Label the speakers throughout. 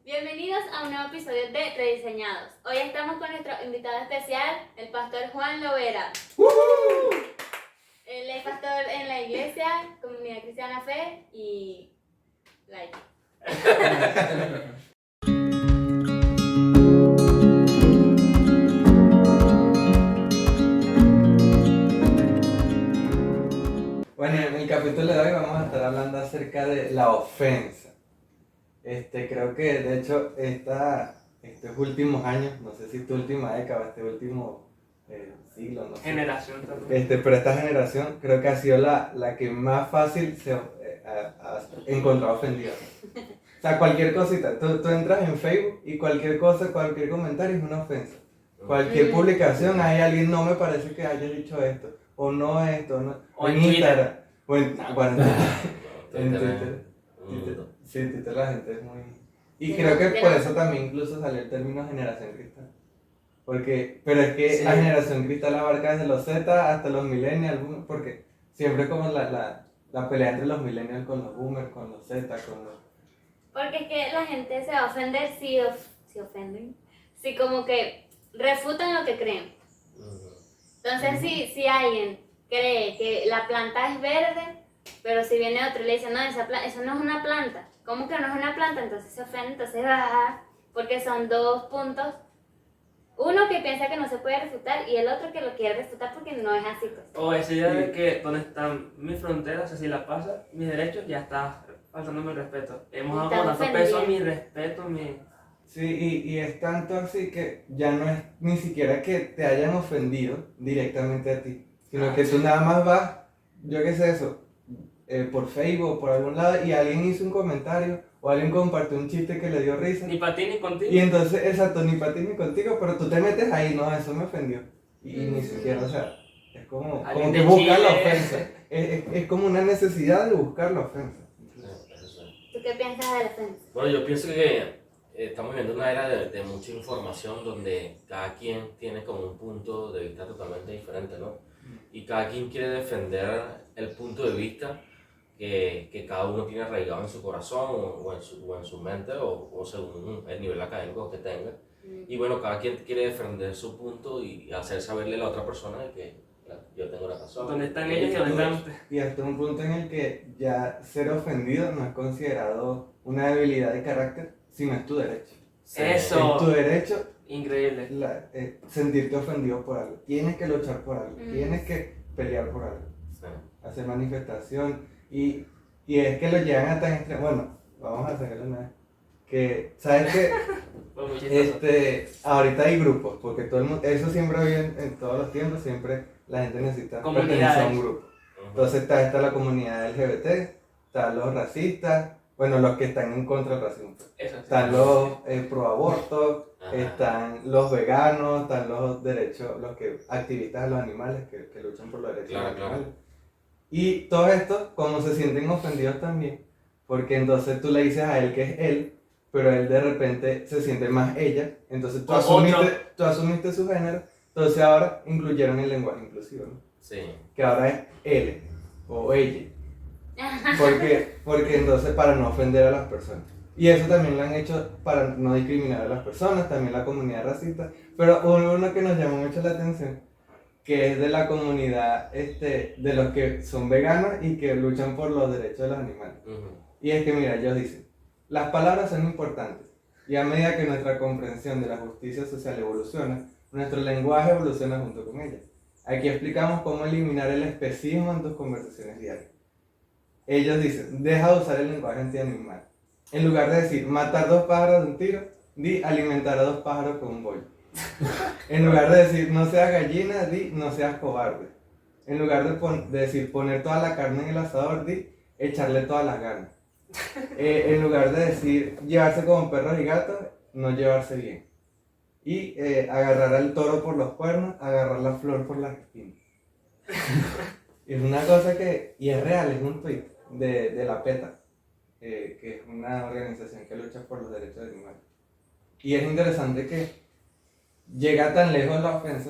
Speaker 1: Bienvenidos a un nuevo episodio de Rediseñados. Hoy estamos con nuestro invitado especial, el pastor Juan Lovera. Él es pastor en la iglesia, Comunidad Cristiana Fe y like.
Speaker 2: Bueno, en el capítulo de hoy vamos a estar hablando acerca de la ofensa. Creo que de hecho estos últimos años, no sé si esta última década, este último siglo, no sé.
Speaker 3: Generación también.
Speaker 2: Pero esta generación creo que ha sido la que más fácil se ha encontrado ofendida. O sea, cualquier cosita, tú entras en Facebook y cualquier cosa, cualquier comentario es una ofensa. Cualquier publicación, hay alguien, no me parece que haya dicho esto, o no esto, no.
Speaker 3: O en
Speaker 2: Instagram,
Speaker 3: Twitter.
Speaker 2: o en Twitter.
Speaker 4: Twitter.
Speaker 2: Sí, Twitter la gente es muy... Y creo que por eso también incluso salió el término generación cristal. Pero es que
Speaker 3: Sí.
Speaker 2: la generación cristal abarca desde los Z hasta los millennials, porque siempre como la pelea entre los millennials con los boomers, con los Z, con los...
Speaker 1: Porque es que la gente se va a ofender si ofenden, si como que refutan lo que creen. Entonces si alguien cree que la planta es verde, pero si viene otro y le dice, no, eso no es una planta. ¿Cómo que no es una planta? Entonces se ofende, entonces va, porque son dos puntos. Uno que piensa que no se puede refutar y el otro que lo quiere refutar porque no es así, pues.
Speaker 3: O esa idea de que donde están mis fronteras, o sea, si la pasa, mis derechos, ya está faltándome el respeto. Hemos
Speaker 1: Está
Speaker 3: dado tanto peso a mi
Speaker 1: ofendiendo.
Speaker 3: respeto, mi...
Speaker 2: Sí, y es tanto así que ya no es ni siquiera que te hayan ofendido directamente a ti, sino que tú nada más vas, yo qué sé eso, por Facebook o por algún lado y alguien hizo un comentario o alguien compartió un chiste que le dio risa.
Speaker 3: Ni para ti ni contigo.
Speaker 2: Y entonces, exacto, ni para ti ni contigo, pero tú te metes ahí, no, eso me ofendió. Y ni siquiera, o sea, es como
Speaker 3: Alguien
Speaker 2: que
Speaker 3: de
Speaker 2: buscar la
Speaker 3: Chile.
Speaker 2: ofensa. Es como una necesidad de buscar la ofensa.
Speaker 1: ¿Tú qué piensas de la ofensa?
Speaker 4: Bueno, yo pienso que estamos viviendo una era de mucha información donde cada quien tiene como un punto de vista totalmente diferente, ¿no? Y cada quien quiere defender el punto de vista que cada uno tiene arraigado en su corazón o en su mente o según el nivel académico que tenga. Y bueno, cada quien quiere defender su punto y hacer saberle a la otra persona de que yo tengo la razón.
Speaker 3: ¿Dónde están ellos y dónde están ustedes?
Speaker 2: Y hasta un punto en el que ya ser ofendido no es considerado una debilidad de carácter, sino es tu derecho.
Speaker 4: Sí.
Speaker 3: Eso.
Speaker 2: Es tu derecho
Speaker 3: Increíble.
Speaker 2: sentirte ofendido por algo. Tienes que luchar por algo, tienes que pelear por algo,
Speaker 4: Sí.
Speaker 2: hacer manifestación. Y es que lo llevan a tan extremo. Bueno, vamos a sacarlo una vez. Que, ¿sabes qué?
Speaker 3: Fue muy chistoso.
Speaker 2: Ahorita hay grupos, porque todo el mundo, eso siempre ha habido en todos los tiempos, siempre la gente necesita
Speaker 3: Comunidades.
Speaker 2: pertenecer a un grupo. Entonces está la comunidad LGBT, están los racistas, bueno, los que están en contra del racismo.
Speaker 3: Eso sí.
Speaker 2: Están los pro aborto,
Speaker 4: Ajá.
Speaker 2: están los veganos, están los derechos, activistas de los animales que luchan por los derechos de los
Speaker 4: Claro, claro.
Speaker 2: animales. Y todo esto, como se sienten ofendidos también, porque entonces tú le dices a él que es él, pero él de repente se siente más ella, entonces tú
Speaker 3: O otro.
Speaker 2: asumiste su género, entonces ahora incluyeron el lenguaje inclusivo, ¿no?
Speaker 4: Sí.
Speaker 2: Que ahora es él o ella. Porque entonces para no ofender a las personas. Y eso también lo han hecho para no discriminar a las personas, también la comunidad racista. Pero uno que nos llamó mucho la atención, que es de la comunidad de los que son veganos y que luchan por los derechos de los animales. Y es que mira, ellos dicen, las palabras son importantes y a medida que nuestra comprensión de la justicia social evoluciona, nuestro lenguaje evoluciona junto con ella. Aquí explicamos cómo eliminar el especismo en tus conversaciones diarias. Ellos dicen, deja de usar el lenguaje antianimal. En lugar de decir, matar 2 pájaros de un tiro, di alimentar a 2 pájaros con un bollo. En lugar de decir, no seas gallina, di, no seas cobarde. En lugar de decir, poner toda la carne en el asador, di, echarle todas las ganas. En lugar de decir, llevarse como perros y gatos, no llevarse bien. Y agarrar al toro por los cuernos, agarrar la flor por las espinas. Es una cosa y es real, es un tweet de la PETA, que es una organización que lucha por los derechos de animales. Y es interesante que llega tan lejos la ofensa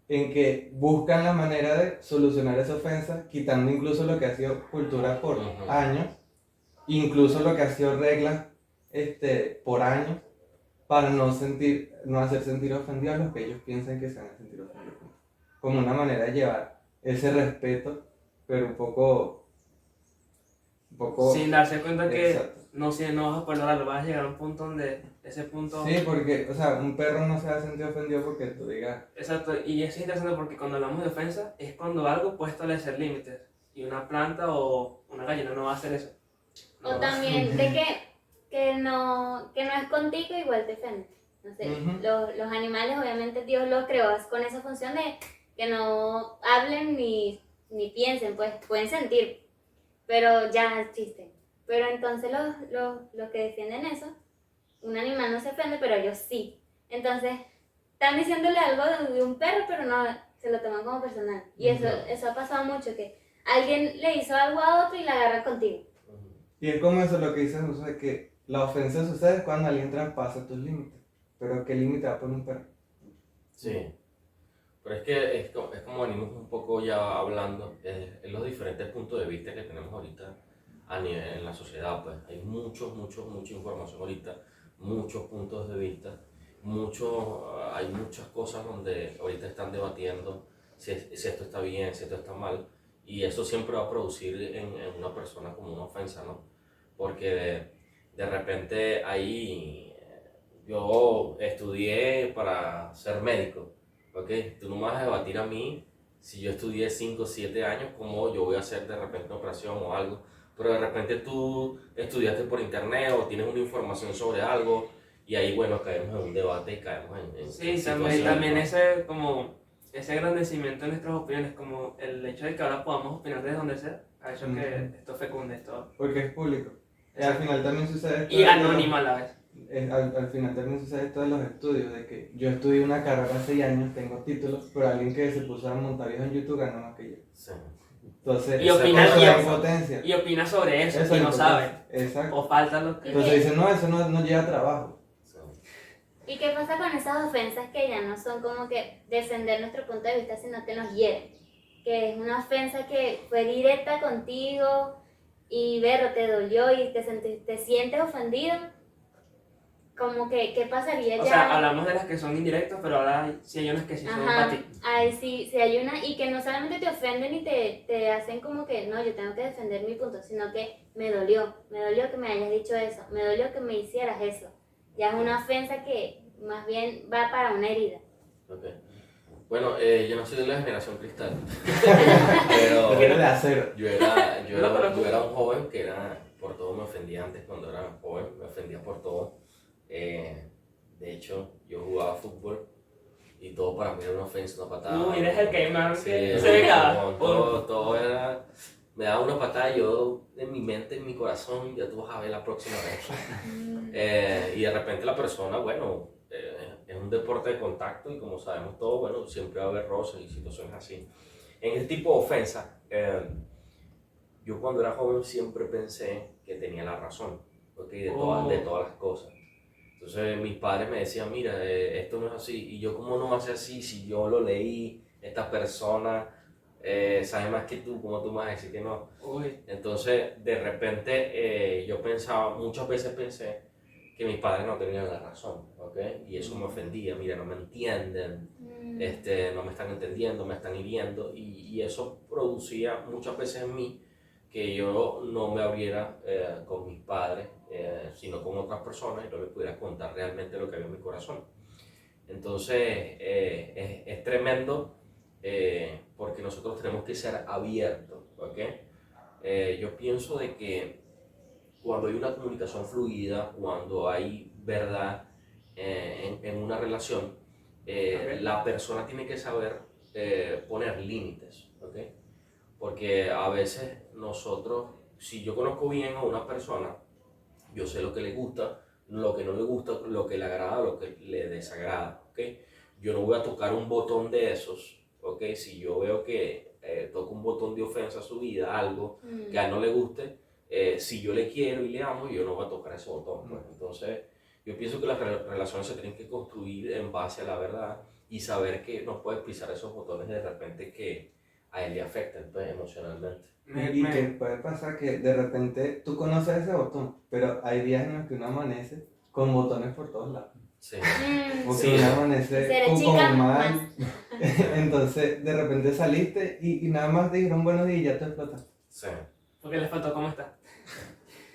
Speaker 2: en que buscan la manera de solucionar esa ofensa, quitando incluso lo que ha sido cultura por años, incluso lo que ha sido reglas por años para no hacer sentir ofendidos a los que ellos piensan que se van a sentir ofendidos. Como una manera de llevar ese respeto, pero un poco
Speaker 3: Sin darse cuenta que
Speaker 2: exacto.
Speaker 3: si no vas a poder lograrlo, vas a llegar a un punto donde ese punto...
Speaker 2: Sí, porque, o sea, un perro no se va a sentir ofendido porque tú digas.
Speaker 3: Exacto, y eso es interesante porque cuando hablamos de ofensa es cuando algo puede establecer límites y una planta o una gallina no va a hacer eso.
Speaker 1: O también de que no es contigo, igual te ofende. No sé,
Speaker 2: Ujú.
Speaker 1: los animales obviamente Dios los creó con esa función de que no hablen ni piensen, pues pueden sentir, pero ya existen. Pero entonces los que defienden eso, un animal no se ofende, pero ellos sí. Entonces, están diciéndole algo de un perro, pero no se lo toman como personal. Y eso ha pasado mucho, que alguien le hizo algo a otro y la agarra contigo.
Speaker 2: Y es como eso lo que dices, José, que la ofensa sucede cuando alguien traspasa tus límites. Pero ¿qué límite va a poner un perro?
Speaker 4: Sí, pero es que es como venimos un poco ya hablando, en los diferentes puntos de vista que tenemos ahorita a nivel en la sociedad, pues hay mucha información ahorita, muchos puntos de vista, hay muchas cosas donde ahorita están debatiendo si esto está bien, si esto está mal, y eso siempre va a producir en una persona como una ofensa, ¿no? Porque de repente ahí yo estudié para ser médico, ¿ok? Tú no me vas a debatir a mí si yo estudié 5 o 7 años, cómo yo voy a hacer de repente una operación o algo, pero de repente tú estudiaste por internet o tienes una información sobre algo y ahí, bueno, caemos en un debate y caemos en
Speaker 3: Sí,
Speaker 4: situaciones,
Speaker 3: también
Speaker 4: ¿no?
Speaker 3: ese engrandecimiento de nuestras opiniones, como el hecho de que ahora podamos opinar desde donde sea, ha hecho que esto fecunde esto.
Speaker 2: Porque es público. Y al final también sucede esto
Speaker 3: Y anónimo a la vez.
Speaker 2: al final también sucede esto de los estudios, de que yo estudié una carrera hace 6 años, tengo títulos, pero alguien que se puso a montar videos en YouTube gana más que yo.
Speaker 4: Sí.
Speaker 2: Entonces,
Speaker 3: Y opina-
Speaker 2: eso
Speaker 3: y-
Speaker 2: es impotencia.
Speaker 3: Y opina sobre eso
Speaker 2: Eso
Speaker 3: y
Speaker 2: es
Speaker 3: no
Speaker 2: impotencia.
Speaker 3: sabe.
Speaker 2: Exacto.
Speaker 3: O falta lo que...
Speaker 2: Entonces dicen, no, eso no lleva trabajo.
Speaker 4: Sí.
Speaker 1: ¿Y qué pasa con esas ofensas que ya no son como que defender nuestro punto de vista, sino que nos hieren? Que es una ofensa que fue directa contigo y Berro te dolió y te sientes ofendido. Como que, ¿qué pasaría ya?
Speaker 3: O sea, hablamos de las que son indirectas, pero ahora sí hay unas que sí son para
Speaker 1: Ajá,
Speaker 3: ti.
Speaker 1: ahí sí hay una, y que no solamente te ofenden y te hacen como que, no, yo tengo que defender mi punto, sino que me dolió que me hayas dicho eso, me dolió que me hicieras eso. Ya es una ofensa que más bien va para una herida.
Speaker 4: Okay. Bueno, yo no soy de la generación cristal,
Speaker 2: Porque
Speaker 4: pero
Speaker 2: eres de acero.
Speaker 4: yo era
Speaker 3: No,
Speaker 4: un joven que por todo me ofendía antes cuando era joven, me ofendía por todo. De hecho, yo jugaba fútbol y todo para mí era una ofensa, una patada.
Speaker 3: Uy, eres el que más
Speaker 4: Sí,
Speaker 3: se vengaba.
Speaker 4: todo era, me daba una patada y yo en mi mente, en mi corazón, ya tú vas a ver la próxima vez. Y de repente la persona, bueno, es un deporte de contacto y como sabemos todos, bueno, siempre va a haber roces y situaciones así. En este tipo de ofensa, yo cuando era joven siempre pensé que tenía la razón, ¿okay? De todas las cosas. Entonces mis padres me decían, mira, esto no es así. Y yo, ¿cómo no va a ser así si yo lo leí? Esta persona sabe más que tú, ¿cómo tú me vas a decir que no?
Speaker 3: Uy,
Speaker 4: Entonces, de repente, yo pensaba, muchas veces pensé que mis padres no tenían la razón, ¿ok? Y eso me ofendía, mira, no me entienden, no me están entendiendo, me están hiriendo. Y eso producía muchas veces en mí que yo no me abriera con mis padres, sino con otras personas y no les pudiera contar realmente lo que había en mi corazón. Entonces, es tremendo porque nosotros tenemos que ser abiertos, ¿ok? Yo pienso de que cuando hay una comunicación fluida, cuando hay verdad en una relación, la persona tiene que saber poner límites, ¿ok? Porque a veces nosotros, si yo conozco bien a una persona, yo sé lo que le gusta, lo que no le gusta, lo que le agrada, lo que le desagrada, ¿ok? Yo no voy a tocar un botón de esos, ¿ok? Si yo veo que toco un botón de ofensa a su vida, algo que a él no le guste, si yo le quiero y le amo, yo no voy a tocar ese botón, pues. Entonces, yo pienso que las relaciones se tienen que construir en base a la verdad y saber que no puedes pisar esos botones de repente que a él le afecten pues, emocionalmente.
Speaker 2: Y que puede pasar que de repente tú conoces ese botón, pero hay días en los que uno amanece con botones por todos lados.
Speaker 4: Sí.
Speaker 2: O
Speaker 4: Sí.
Speaker 2: que uno amanece
Speaker 1: Si eres
Speaker 2: como
Speaker 1: chica,
Speaker 2: mal.
Speaker 1: más.
Speaker 2: Entonces de repente saliste y nada más te dijeron buenos días y ya te explotas.
Speaker 4: Sí.
Speaker 3: Porque les faltó cómo está.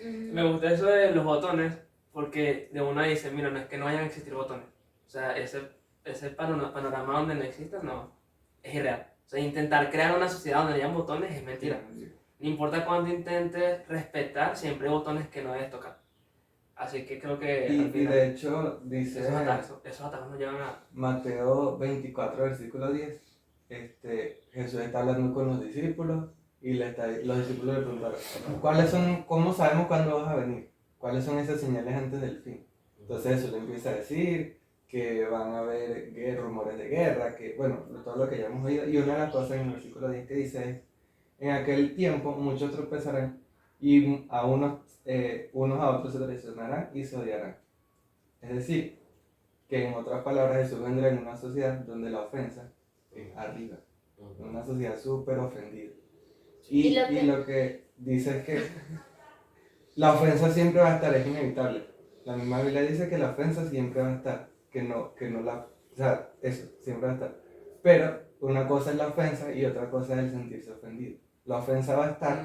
Speaker 1: Mm.
Speaker 3: Me gusta eso de los botones, porque de una dice, mira, no es que no vayan a existir botones. O sea, ese panorama donde no existan, no, es irreal. O sea, intentar crear una sociedad donde hayan botones es mentira. No importa cuánto intentes respetar, siempre hay botones que no debes tocar. Así que creo que al
Speaker 2: Y
Speaker 3: final,
Speaker 2: de hecho dice
Speaker 3: esos atajos no llevan a...
Speaker 2: Mateo 24, versículo 10, Jesús está hablando con los discípulos y los discípulos le preguntaron, ¿cómo sabemos cuándo vas a venir? ¿Cuáles son esas señales antes del fin? Entonces Jesús le empieza a decir que van a haber rumores de guerra, que bueno, todo lo que ya hemos oído. Y una de las cosas en el versículo 10 que dice es, en aquel tiempo muchos tropezarán y unos a otros se traicionarán y se odiarán. Es decir, que en otras palabras Jesús vendrá en una sociedad donde la ofensa es arriba, una sociedad súper ofendida. Y lo que dice es que la ofensa siempre va a estar, es inevitable. La misma Biblia dice que la ofensa siempre va a estar, o sea, eso, siempre va a estar. Pero una cosa es la ofensa y otra cosa es el sentirse ofendido. La ofensa va a estar,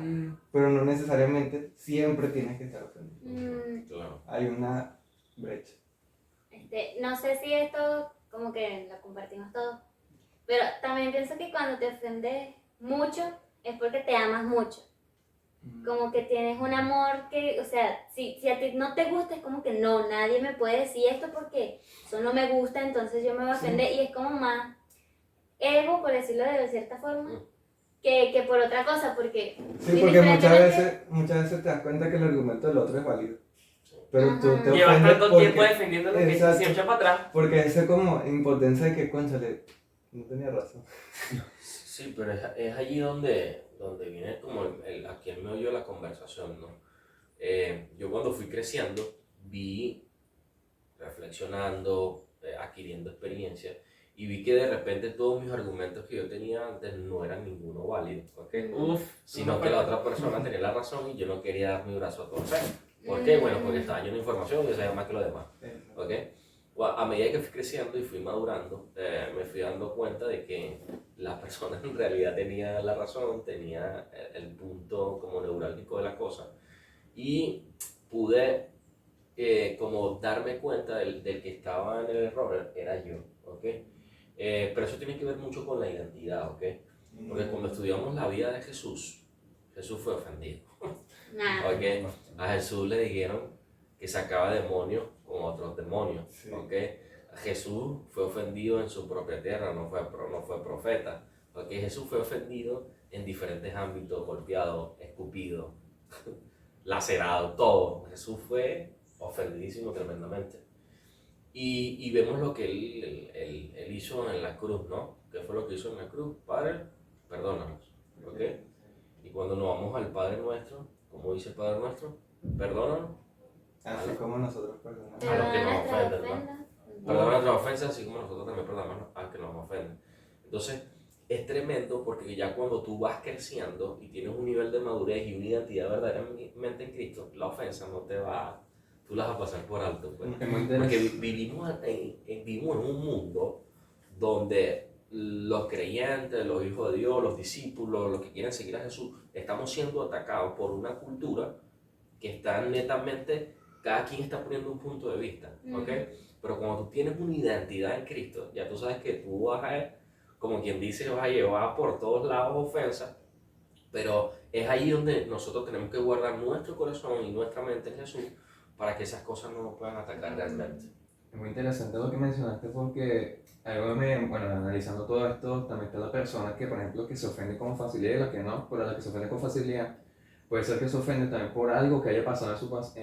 Speaker 2: pero no necesariamente siempre tienes que estar ofendido.
Speaker 4: Claro.
Speaker 2: Hay una brecha.
Speaker 1: No sé si esto como que lo compartimos todos, pero también pienso que cuando te ofendes mucho es porque te amas mucho. Como que tienes un amor que, o sea, si a ti no te gusta es como que no, nadie me puede decir esto porque eso no me gusta, entonces yo me voy a ofender y es como más ego, por decirlo de cierta forma, que por otra cosa, porque...
Speaker 2: Sí, porque muchas veces te das cuenta que el argumento del otro es válido. Pero tú te
Speaker 3: Llevas
Speaker 2: ofendes
Speaker 3: tanto tiempo defendiendo lo que
Speaker 2: exacto,
Speaker 3: se echa para atrás.
Speaker 2: porque esa como impotencia de que, cónchale, no tenía razón.
Speaker 4: Sí, pero es allí donde viene como aquí el meollo de la conversación, ¿no? Yo cuando fui creciendo, vi, reflexionando, adquiriendo experiencia, y vi que de repente todos mis argumentos que yo tenía antes no eran ninguno válido, ¿ok? Sino que la otra persona tenía la razón y yo no quería dar mi brazo a torcer. ¿Por qué? Bueno, porque estaba lleno de información y yo sabía más que los demás, ¿ok? A medida que fui creciendo y fui madurando, me fui dando cuenta de que la persona en realidad tenía la razón, tenía el punto como neurálgico de la cosa, y pude como darme cuenta del que estaba en el error era yo, ¿ok? Pero eso tiene que ver mucho con la identidad, ¿ok? Porque cuando estudiamos la vida de Jesús, Jesús fue ofendido, ¿ok? A Jesús le dijeron que sacaba demonios con otros demonios,
Speaker 2: Sí.
Speaker 4: ¿ok? Jesús fue ofendido en su propia tierra, no fue profeta, ¿ok? Jesús fue ofendido en diferentes ámbitos, golpeado, escupido, lacerado, todo. Jesús fue ofendidísimo tremendamente. Y vemos lo que él hizo en la cruz, ¿no? ¿Qué fue lo que hizo en la cruz? Padre, perdónanos, ¿ok? Y cuando nos vamos al Padre Nuestro, como dice el Padre Nuestro, perdónanos.
Speaker 2: Así como nosotros perdonamos.
Speaker 4: A los que nos
Speaker 1: nuestras
Speaker 4: ofenden, ¿no?
Speaker 1: ofendas.
Speaker 4: Perdona nuestras ofensas, así como nosotros también perdonamos a que nos ofenden. Entonces, es tremendo porque ya cuando tú vas creciendo y tienes un nivel de madurez y una identidad verdaderamente en Cristo, la ofensa no te va, tú las vas a pasar por alto. Pues.
Speaker 2: Es muy
Speaker 4: Porque
Speaker 2: interesante.
Speaker 4: vivimos en un mundo donde los creyentes, los hijos de Dios, los discípulos, los que quieren seguir a Jesús, estamos siendo atacados por una cultura que está netamente, cada quien está poniendo un punto de vista, ¿ok? Pero cuando tú tienes una identidad en Cristo, ya tú sabes que tú vas a, como quien dice, vas a llevar por todos lados ofensas, pero es ahí donde nosotros tenemos que guardar nuestro corazón y nuestra mente en Jesús para que esas cosas no nos puedan atacar realmente.
Speaker 5: Es muy interesante lo que mencionaste porque bueno, analizando todo esto, también está la persona que, por ejemplo, que se ofende con facilidad y la que no, pero la que se ofende con facilidad puede ser que se ofende también por algo que haya pasado en su pasado,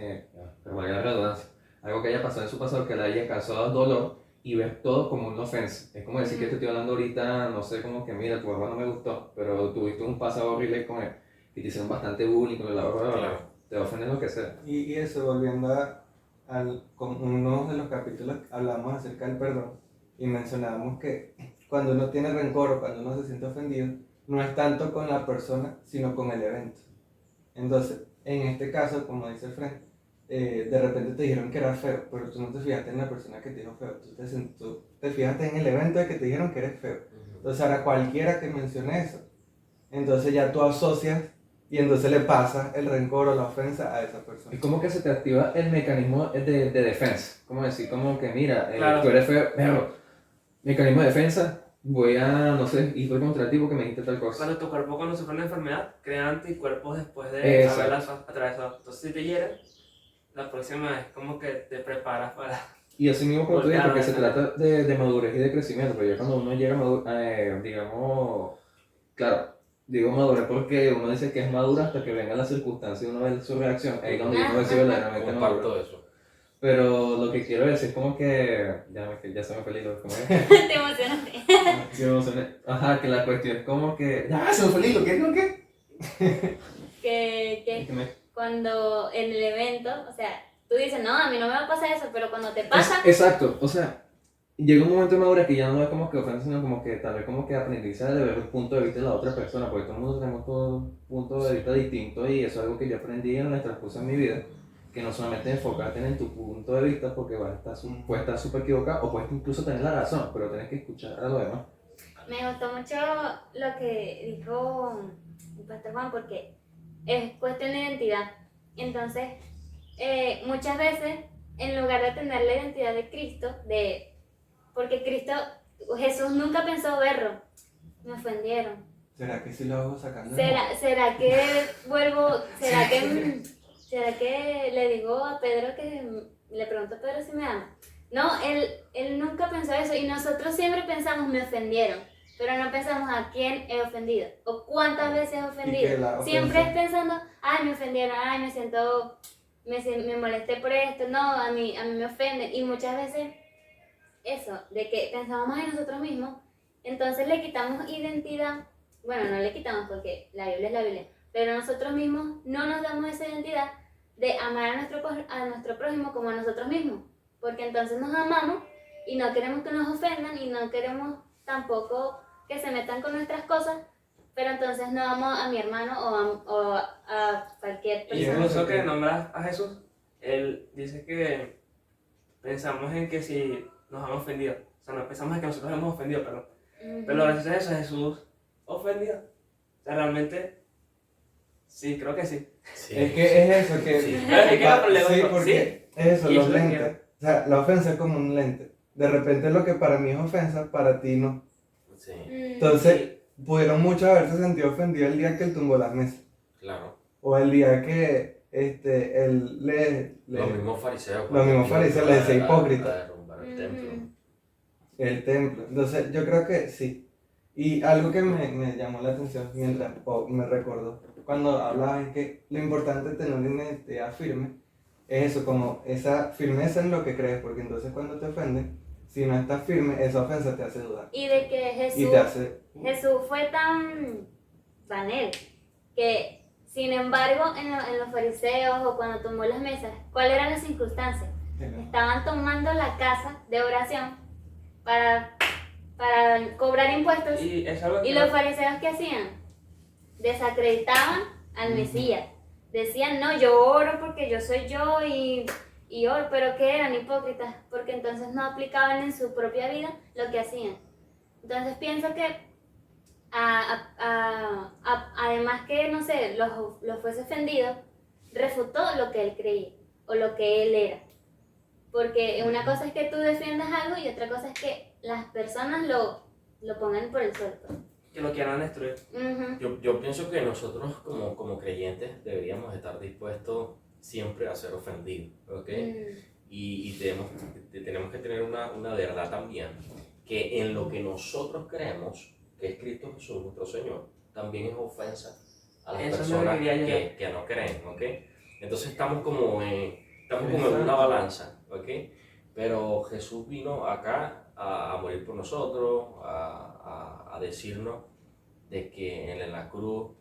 Speaker 5: pero valga la redundancia, algo que haya pasado en su pasado que le haya causado dolor y ves todo como una ofensa. Es como decir que te estoy hablando ahorita, no sé, como que mira, tu papá no me gustó, pero tuviste un pasado horrible con él y te hicieron bastante bullying con
Speaker 4: Claro.
Speaker 5: te ofenden lo que sea.
Speaker 2: Y eso, volviendo con uno de los capítulos, hablamos acerca del perdón y mencionábamos que cuando uno tiene rencor o cuando uno se siente ofendido, no es tanto con la persona, sino con el evento. Entonces, en este caso, como dice el Fred, de repente te dijeron que era feo, pero tú no te fijaste en la persona que te dijo feo, tú te fijaste en el evento de que te dijeron que eres feo. Entonces, ahora cualquiera que mencione eso, entonces ya tú asocias y entonces le pasas el rencor o la ofensa a esa persona.
Speaker 5: Es como que se te activa el mecanismo de defensa. Como decir, como que mira,
Speaker 3: Claro.
Speaker 5: tú eres feo, pero mecanismo de defensa, voy a, no sé, ir contra ti porque me dijiste tal cosa.
Speaker 3: Cuando tu cuerpo cuando sufre una enfermedad, crea anticuerpos después de
Speaker 5: Exacto.
Speaker 3: haberla atravesado. Entonces si te hieren, la próxima es como que te preparas para...
Speaker 5: Y así mismo como tú dices,
Speaker 3: Voltear,
Speaker 5: porque se
Speaker 3: ¿verdad?
Speaker 5: trata de madurez y de crecimiento, pero ya cuando uno llega a digamos, claro, digo madurez porque uno dice que es madura hasta que venga la circunstancia y uno ve su reacción, ahí es donde uno ve si verdaderamente es maduro.
Speaker 4: Comparto eso.
Speaker 5: Pero lo que quiero decir es como que, ya se me fue el hilo, ¿cómo es?
Speaker 1: Te emocionaste.
Speaker 5: Que me emocioné. Ajá, que la cuestión es como que, ya se me fue el hilo, ¿qué es lo que?
Speaker 1: Que cuando en el evento, o sea, tú dices, no, a mí no me va a pasar eso, pero cuando te pasa,
Speaker 5: Exacto, o sea, llega un momento de madurez que ya no es como que ofensa, sino como que tal vez como que aprendizaje de ver el punto de vista de la otra persona, porque todo el mundo tenemos todo un punto de vista distinto y eso es algo que yo aprendí en el transcurso de mi vida, que no solamente enfocarte en tu punto de vista porque vas a estar, puedes estar súper equivocado o puedes incluso tener la razón, pero tienes que escuchar a lo demás.
Speaker 1: me gustó mucho lo que dijo el pastor Juan, porque es cuestión de identidad. Entonces, muchas veces, en lugar de tener la identidad de Cristo, porque Jesús nunca pensó verlo, me ofendieron.
Speaker 2: ¿Será que sí lo hago sacando?
Speaker 1: ¿Será que será que le digo a Pedro le pregunto a Pedro si me ama? No, él nunca pensó eso y nosotros siempre pensamos me ofendieron, pero no pensamos a quién he ofendido o cuántas veces he ofendido. Siempre es pensando, ay, me ofendieron, ay, me molesté por esto, no, a mí me ofenden y muchas veces eso, de que pensamos más en nosotros mismos, entonces le quitamos identidad. Bueno, no le quitamos porque la Biblia es la Biblia, pero nosotros mismos no nos damos esa identidad de amar a nuestro prójimo como a nosotros mismos, porque entonces nos amamos y no queremos que nos ofendan y no queremos tampoco que se metan con nuestras cosas, pero entonces no amo a mi hermano o a cualquier
Speaker 3: Y
Speaker 1: persona.
Speaker 3: incluso que nombras a Jesús, él dice que pensamos en que si nos han ofendido, o sea, no pensamos en que nosotros hemos ofendido, perdón, pero gracias a eso Jesús ofendió. O sea, realmente, sí, creo que sí.
Speaker 4: Sí.
Speaker 2: Es que es eso, que...
Speaker 4: Sí.
Speaker 3: Pero es que la problema
Speaker 2: Sí, porque es eso,
Speaker 3: Y
Speaker 2: los
Speaker 3: eso es
Speaker 2: lentes. O sea, la ofensa es como un lente. De repente lo que para mí es ofensa, para ti no.
Speaker 4: Sí,
Speaker 2: Entonces, pudieron muchos haberse sentido ofendidos el día que él tumbó las mesas.
Speaker 4: claro.
Speaker 2: O el día que él
Speaker 4: Los mismos fariseos.
Speaker 2: Los mismos fariseos le decía hipócrita.
Speaker 4: A derrumbar el templo.
Speaker 2: el templo. Entonces, yo creo que sí. Y algo que me llamó la atención mientras me recordó cuando hablaba es que lo importante de tener una identidad firme es eso, como esa firmeza en lo que crees, porque entonces cuando te ofenden, si no estás firme, esa ofensa te hace dudar.
Speaker 1: Y de que
Speaker 2: Y te hace...
Speaker 1: Jesús fue tan él que, sin embargo, en los fariseos o cuando tomó las mesas, ¿cuáles eran las circunstancias? Estaban tomando la casa de oración para cobrar impuestos
Speaker 3: Y es algo
Speaker 1: y
Speaker 3: que
Speaker 1: los fariseos, ¿qué hacían? Desacreditaban al Mesías. Decían, no, yo oro porque yo soy yo y oro, pero que eran hipócritas, porque entonces no aplicaban en su propia vida lo que hacían. Entonces pienso que además que, no sé, los fuese ofendido, refutó lo que él creía o lo que él era. Porque una cosa es que tú defiendas algo y otra cosa es que las personas lo pongan por el suelo.
Speaker 3: que lo quieran destruir.
Speaker 1: Uh-huh.
Speaker 4: Yo pienso que nosotros como creyentes deberíamos estar dispuestos siempre a ser ofendidos, ¿ok? Y tenemos que tener una verdad también, que en lo que nosotros creemos, que es Cristo Jesús, nuestro Señor, también es ofensa a las
Speaker 3: Eso
Speaker 4: personas
Speaker 3: no
Speaker 4: que no creen, ¿ok? Entonces estamos como en una balanza, ¿ok? Pero Jesús vino acá a morir por nosotros, a decirnos de que Él en la cruz,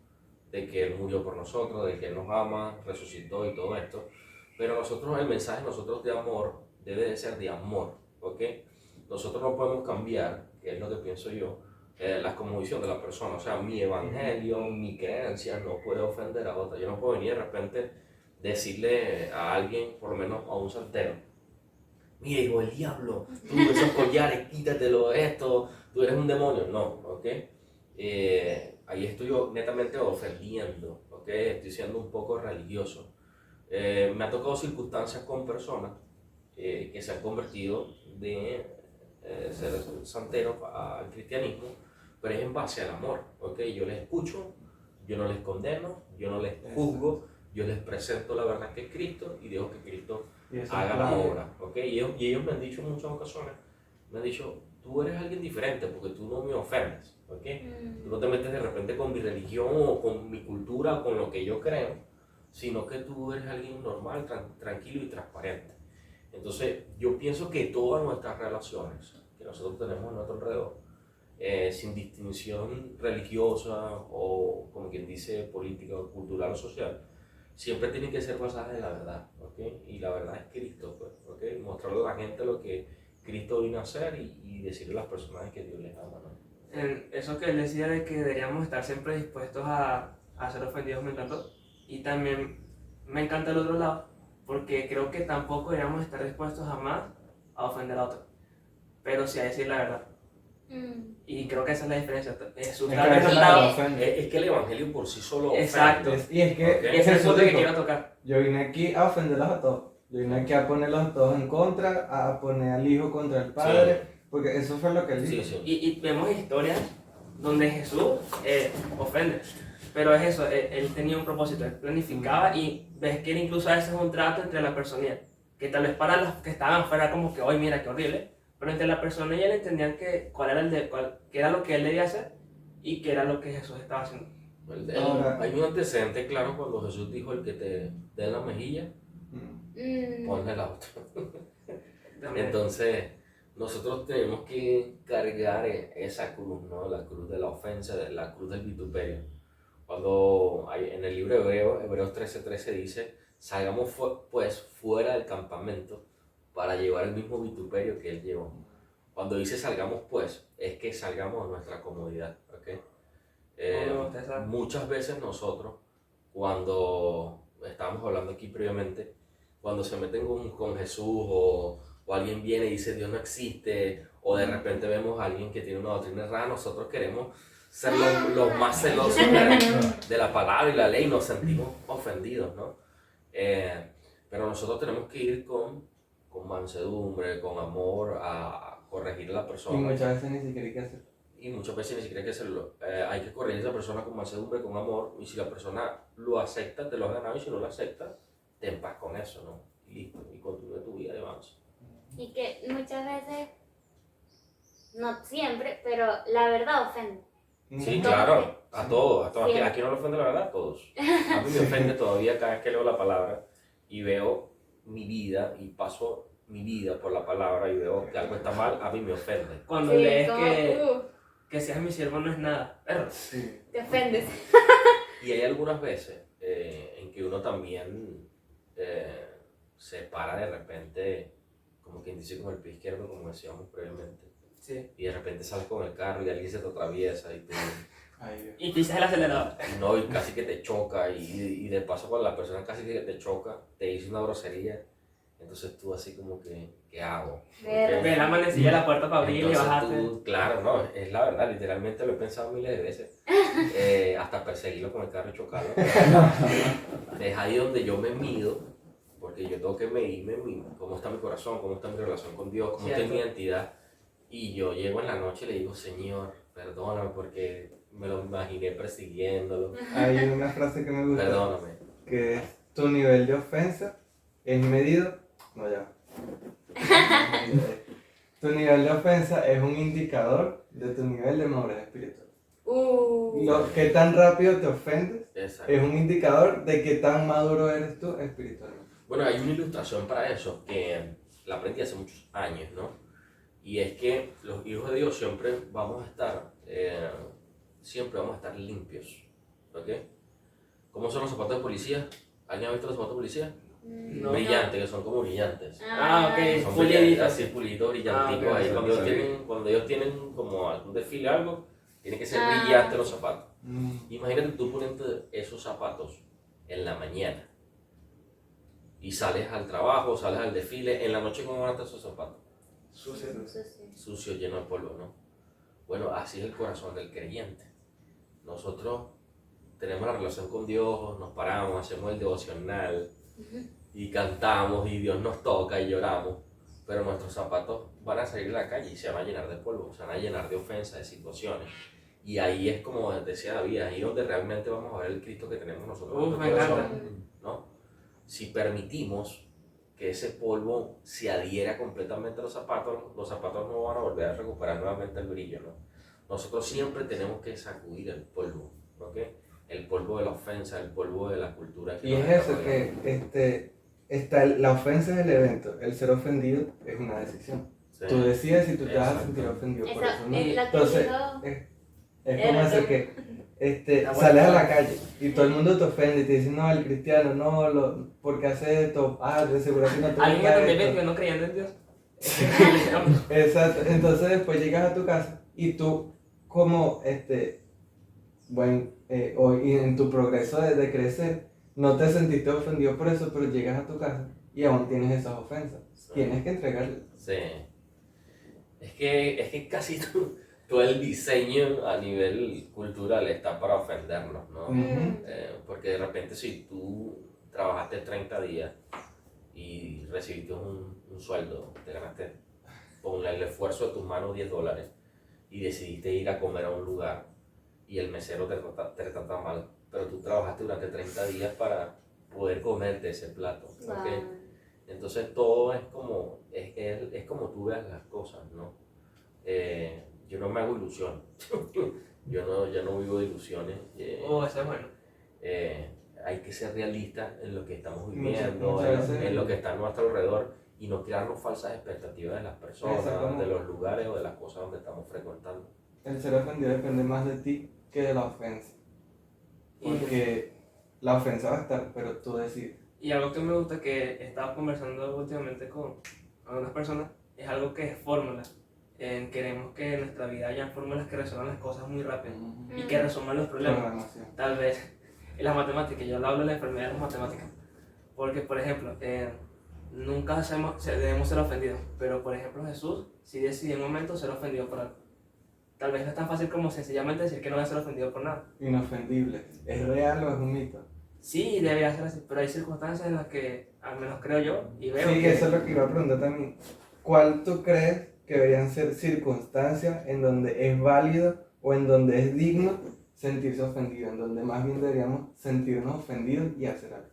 Speaker 4: de que Él murió por nosotros, de que Él nos ama, resucitó y todo esto. Pero nosotros, el mensaje de nosotros de amor debe de ser de amor, ¿ok? Nosotros no podemos cambiar, que es lo que pienso yo, la cosmovisión de la persona. O sea, mi evangelio, mi creencia no puede ofender a otra. Yo no puedo venir de repente decirle a alguien, por lo menos a un santero, mira, hijo del diablo, tú esos collares, quítatelo esto, tú eres un demonio. No, ¿ok? Ahí estoy yo netamente ofendiendo, ¿ok? Estoy siendo un poco religioso. Me ha tocado circunstancias con personas que se han convertido de ser santeros al cristianismo, pero es en base al amor, ¿ok? Yo les escucho, yo no les condeno, yo no les juzgo, yo les presento la verdad que es Cristo y dejo que Cristo
Speaker 2: Y eso
Speaker 4: haga
Speaker 2: es
Speaker 4: la
Speaker 2: clave.
Speaker 4: obra, ¿ok? Y ellos me han dicho en muchas ocasiones, me han dicho, tú eres alguien diferente porque tú no me ofendes, ¿ok? Tú no te metes de repente con mi religión o con mi cultura o con lo que yo creo, sino que tú eres alguien normal, tranquilo y transparente. Entonces, yo pienso que todas nuestras relaciones que nosotros tenemos a nuestro alrededor, sin distinción religiosa o, como quien dice, política, o cultural o social, siempre tienen que ser basadas en la verdad, ¿ok? Y la verdad es Cristo, pues, ¿ok? Mostrarle a la gente lo que Cristo vino a hacer y decirle a las personas que Dios les ama, ¿no?
Speaker 3: En eso que él decía de que deberíamos estar siempre dispuestos a ser ofendidos me encantó. Y también me encanta el otro lado, porque creo que tampoco deberíamos estar dispuestos jamás a ofender a otro, pero sí a decir la verdad. Y creo que esa es la diferencia. Jesús
Speaker 2: Es
Speaker 3: tal
Speaker 2: que a
Speaker 3: vez
Speaker 2: veces
Speaker 3: no estaba-
Speaker 2: la ofende.
Speaker 4: Es que el Evangelio por sí solo ofende.
Speaker 3: Exacto.
Speaker 2: Y es que
Speaker 4: Ok.
Speaker 3: Y ese es el
Speaker 2: Jesús
Speaker 3: punto que
Speaker 2: dijo,
Speaker 3: quiero tocar.
Speaker 2: yo vine aquí a ofenderlos a todos. Yo vine aquí a ponerlos a todos en contra, a poner al hijo contra el padre, porque eso fue lo que él
Speaker 4: Sí,
Speaker 2: dijo.
Speaker 4: sí.
Speaker 3: Y vemos historias donde Jesús ofende. Pero es eso, él tenía un propósito, él planificaba y ves que era incluso a veces un trato entre la persona y él. Que tal vez para los que estaban afuera como que, hoy mira qué horrible, pero entre la persona y él entendían que qué era lo que él debía hacer y qué era lo que Jesús estaba haciendo.
Speaker 2: Ahora-
Speaker 4: Hay un antecedente claro cuando Jesús dijo: el que te dé la mejilla, ponle la otra.
Speaker 3: También.
Speaker 4: Entonces, nosotros tenemos que cargar esa cruz, ¿no? La cruz de la ofensa, la cruz del vituperio. Cuando en el libro hebreo, Hebreos 13:13 dice: salgamos pues fuera del campamento para llevar el mismo vituperio que él llevó. Cuando dice salgamos pues, es que salgamos de nuestra comodidad, ¿ok? Muchas veces nosotros, cuando estábamos hablando aquí previamente, cuando se meten con Jesús o alguien viene y dice Dios no existe, o de repente vemos a alguien que tiene una doctrina errada, nosotros queremos ser los más celosos de la palabra y la ley, nos sentimos ofendidos, ¿no? Pero nosotros tenemos que ir con mansedumbre, con amor, a corregir a la
Speaker 2: Y
Speaker 4: persona.
Speaker 2: muchas veces ni siquiera hay que hacer.
Speaker 4: Y muchas veces ni siquiera hay que hacerlo. Hay que corregir a esa persona con mansedumbre, con amor, y si la persona lo acepta, te lo has ganado, y si no lo acepta, ten paz con eso, ¿no? Y listo, y continúa tu vida de avance.
Speaker 1: Y que muchas veces, no siempre, pero la verdad ofende.
Speaker 4: Sí,
Speaker 2: Ujú.
Speaker 4: claro, a todos, a todos.
Speaker 1: Sí.
Speaker 4: Aquí no le ofende la verdad, a todos. A mí me ofende todavía cada vez que leo la palabra y veo mi vida y paso mi vida por la palabra y veo que algo está mal, a mí me ofende.
Speaker 3: Cuando
Speaker 1: Sí,
Speaker 3: lees
Speaker 1: como,
Speaker 3: que seas mi siervo no es nada, perro.
Speaker 2: Sí.
Speaker 1: te ofendes.
Speaker 4: Y hay algunas veces en que uno también se para de repente, como quien dice, con el pie izquierdo, como decíamos previamente.
Speaker 3: Sí.
Speaker 4: Y de repente sales con el carro y alguien se te atraviesa y tú
Speaker 2: Ay, Dios.
Speaker 3: Y pisas el acelerador.
Speaker 4: no, y casi que te choca y de paso cuando la persona casi que te choca, te dice una grosería, entonces tú así como que, ¿qué hago?
Speaker 1: Ver.
Speaker 3: Ves la manecilla de la puerta para abrir y
Speaker 4: Entonces
Speaker 3: bajaste.
Speaker 4: tú, claro, no, es la verdad, literalmente lo he pensado miles de veces, hasta perseguirlo con el carro y chocarlo. Es ahí donde yo me mido, porque yo tengo que medirme cómo está mi corazón, cómo está mi relación con Dios, cómo está mi
Speaker 3: Cierto.
Speaker 4: identidad. Y yo llego en la noche y le digo: Señor, perdóname porque me lo imaginé persiguiéndolo,
Speaker 2: Hay una frase que me gusta,
Speaker 4: perdóname.
Speaker 2: que es: tu nivel de ofensa es medido, no ya. Tu nivel de ofensa es un indicador de tu nivel de madurez espiritual. Qué tan rápido te ofendes
Speaker 4: Exacto.
Speaker 2: es un indicador de qué tan maduro eres tú espiritualmente.
Speaker 4: Bueno, hay una ilustración para eso que la aprendí hace muchos años, ¿no? Y es que los hijos de Dios siempre vamos a estar limpios, ¿ok? ¿Cómo son los zapatos de policía? ¿Alguien ha visto los zapatos de policía?
Speaker 3: No.
Speaker 4: Brillantes, que son como brillantes.
Speaker 3: Ah, ok.
Speaker 4: Son
Speaker 3: Puliditos.
Speaker 4: así puliditos, brillanticos
Speaker 3: Ah, ok,
Speaker 4: ahí.
Speaker 5: sí,
Speaker 4: Cuando
Speaker 5: sí.
Speaker 4: ellos tienen como algún desfile o algo, Tiene que ser
Speaker 1: Ah,
Speaker 4: brillante los zapatos.
Speaker 2: Mm.
Speaker 4: Imagínate tú poniendo esos zapatos en la mañana y sales al trabajo, sales al desfile, en la noche ¿cómo van a estar esos zapatos?
Speaker 3: Sucio.
Speaker 1: Eso sí.
Speaker 4: Sucios, llenos de polvo, ¿no? Bueno, así es el corazón del creyente. Nosotros tenemos la relación con Dios, nos paramos, hacemos el devocional y cantamos y Dios nos toca y lloramos, pero nuestros zapatos van a salir a la calle y se van a llenar de polvo, se van a llenar de ofensas, de situaciones. Y ahí es como decía David, ahí donde realmente vamos a ver el Cristo que tenemos nosotros en
Speaker 3: Me
Speaker 4: nuestro
Speaker 3: encanta.
Speaker 4: corazón, ¿no? Si permitimos que ese polvo se adhiera completamente a los zapatos no van a volver a recuperar nuevamente el brillo, ¿no? Nosotros siempre tenemos que sacudir el polvo, ¿ok? El polvo de la ofensa, el polvo de la cultura.
Speaker 2: Y es eso que la ofensa es el evento, el ser ofendido es una decisión.
Speaker 4: Sí.
Speaker 2: Tú decides si tú te vas a
Speaker 4: Exacto.
Speaker 2: sentir ofendido por
Speaker 1: Esa
Speaker 2: eso, ¿no?
Speaker 1: es la que
Speaker 2: Entonces,
Speaker 1: dijo.
Speaker 2: es como eso que sales a la calle y todo el mundo te ofende y te dice, no, el cristiano, no, ¿por qué hace esto? De seguro que no te
Speaker 3: Alguien
Speaker 2: gusta
Speaker 3: que
Speaker 2: esto.
Speaker 3: no creyendo en Dios.
Speaker 2: Exacto, entonces después llegas a tu casa y tú como y en tu progreso de crecer no te sentiste ofendido por eso, pero llegas a tu casa y aún tienes esas ofensas.
Speaker 4: Sí.
Speaker 2: Tienes que entregarle.
Speaker 4: Sí. Es que casi todo el diseño a nivel cultural está para ofendernos, ¿no?
Speaker 2: Ujú.
Speaker 4: Porque de repente si tú trabajaste 30 días y recibiste un sueldo, te ganaste con el esfuerzo de tus manos $10 y decidiste ir a comer a un lugar y el mesero te trata mal, pero tú trabajaste durante 30 días para poder comerte ese plato, ¿ok?
Speaker 1: Wow.
Speaker 4: Entonces todo es como, es como tú veas las cosas, ¿no? Yo no me hago ilusiones, yo no vivo de ilusiones.
Speaker 3: Eso es bueno.
Speaker 4: Hay que ser realistas en lo que estamos
Speaker 2: Muchas
Speaker 4: viviendo,
Speaker 2: veces.
Speaker 4: en lo que está a nuestro alrededor y no crearnos falsas expectativas de las personas,
Speaker 2: Exactamente.
Speaker 4: de los lugares o de las cosas donde estamos frecuentando.
Speaker 2: El ser ofendido depende más de ti que de la ofensa. Porque la ofensa va a estar, pero tú decides.
Speaker 3: Y algo que me gusta que he estado conversando últimamente con algunas personas es algo que es fórmula. Queremos que en nuestra vida hayan fórmulas que resuelvan las cosas muy rápido y que resuelvan los problemas.
Speaker 2: Programación.
Speaker 3: Tal vez en las matemáticas, yo hablo de la enfermedad de las matemáticas. Porque, por ejemplo, nunca debemos ser ofendidos, pero por ejemplo Jesús sí decidió en un momento ser ofendido por algo. Tal vez no es tan fácil como sencillamente decir que no voy a ser ofendido por nada.
Speaker 2: Inofendible. ¿Es real o es un mito?
Speaker 3: Sí, debería ser así, pero hay circunstancias en las que, al menos creo yo, y veo
Speaker 2: Sí,
Speaker 3: que...
Speaker 2: eso es lo que iba a preguntar también. ¿Cuál tú crees que deberían ser circunstancias en donde es válido o en donde es digno sentirse ofendido? En donde más bien deberíamos sentirnos ofendidos y hacer algo.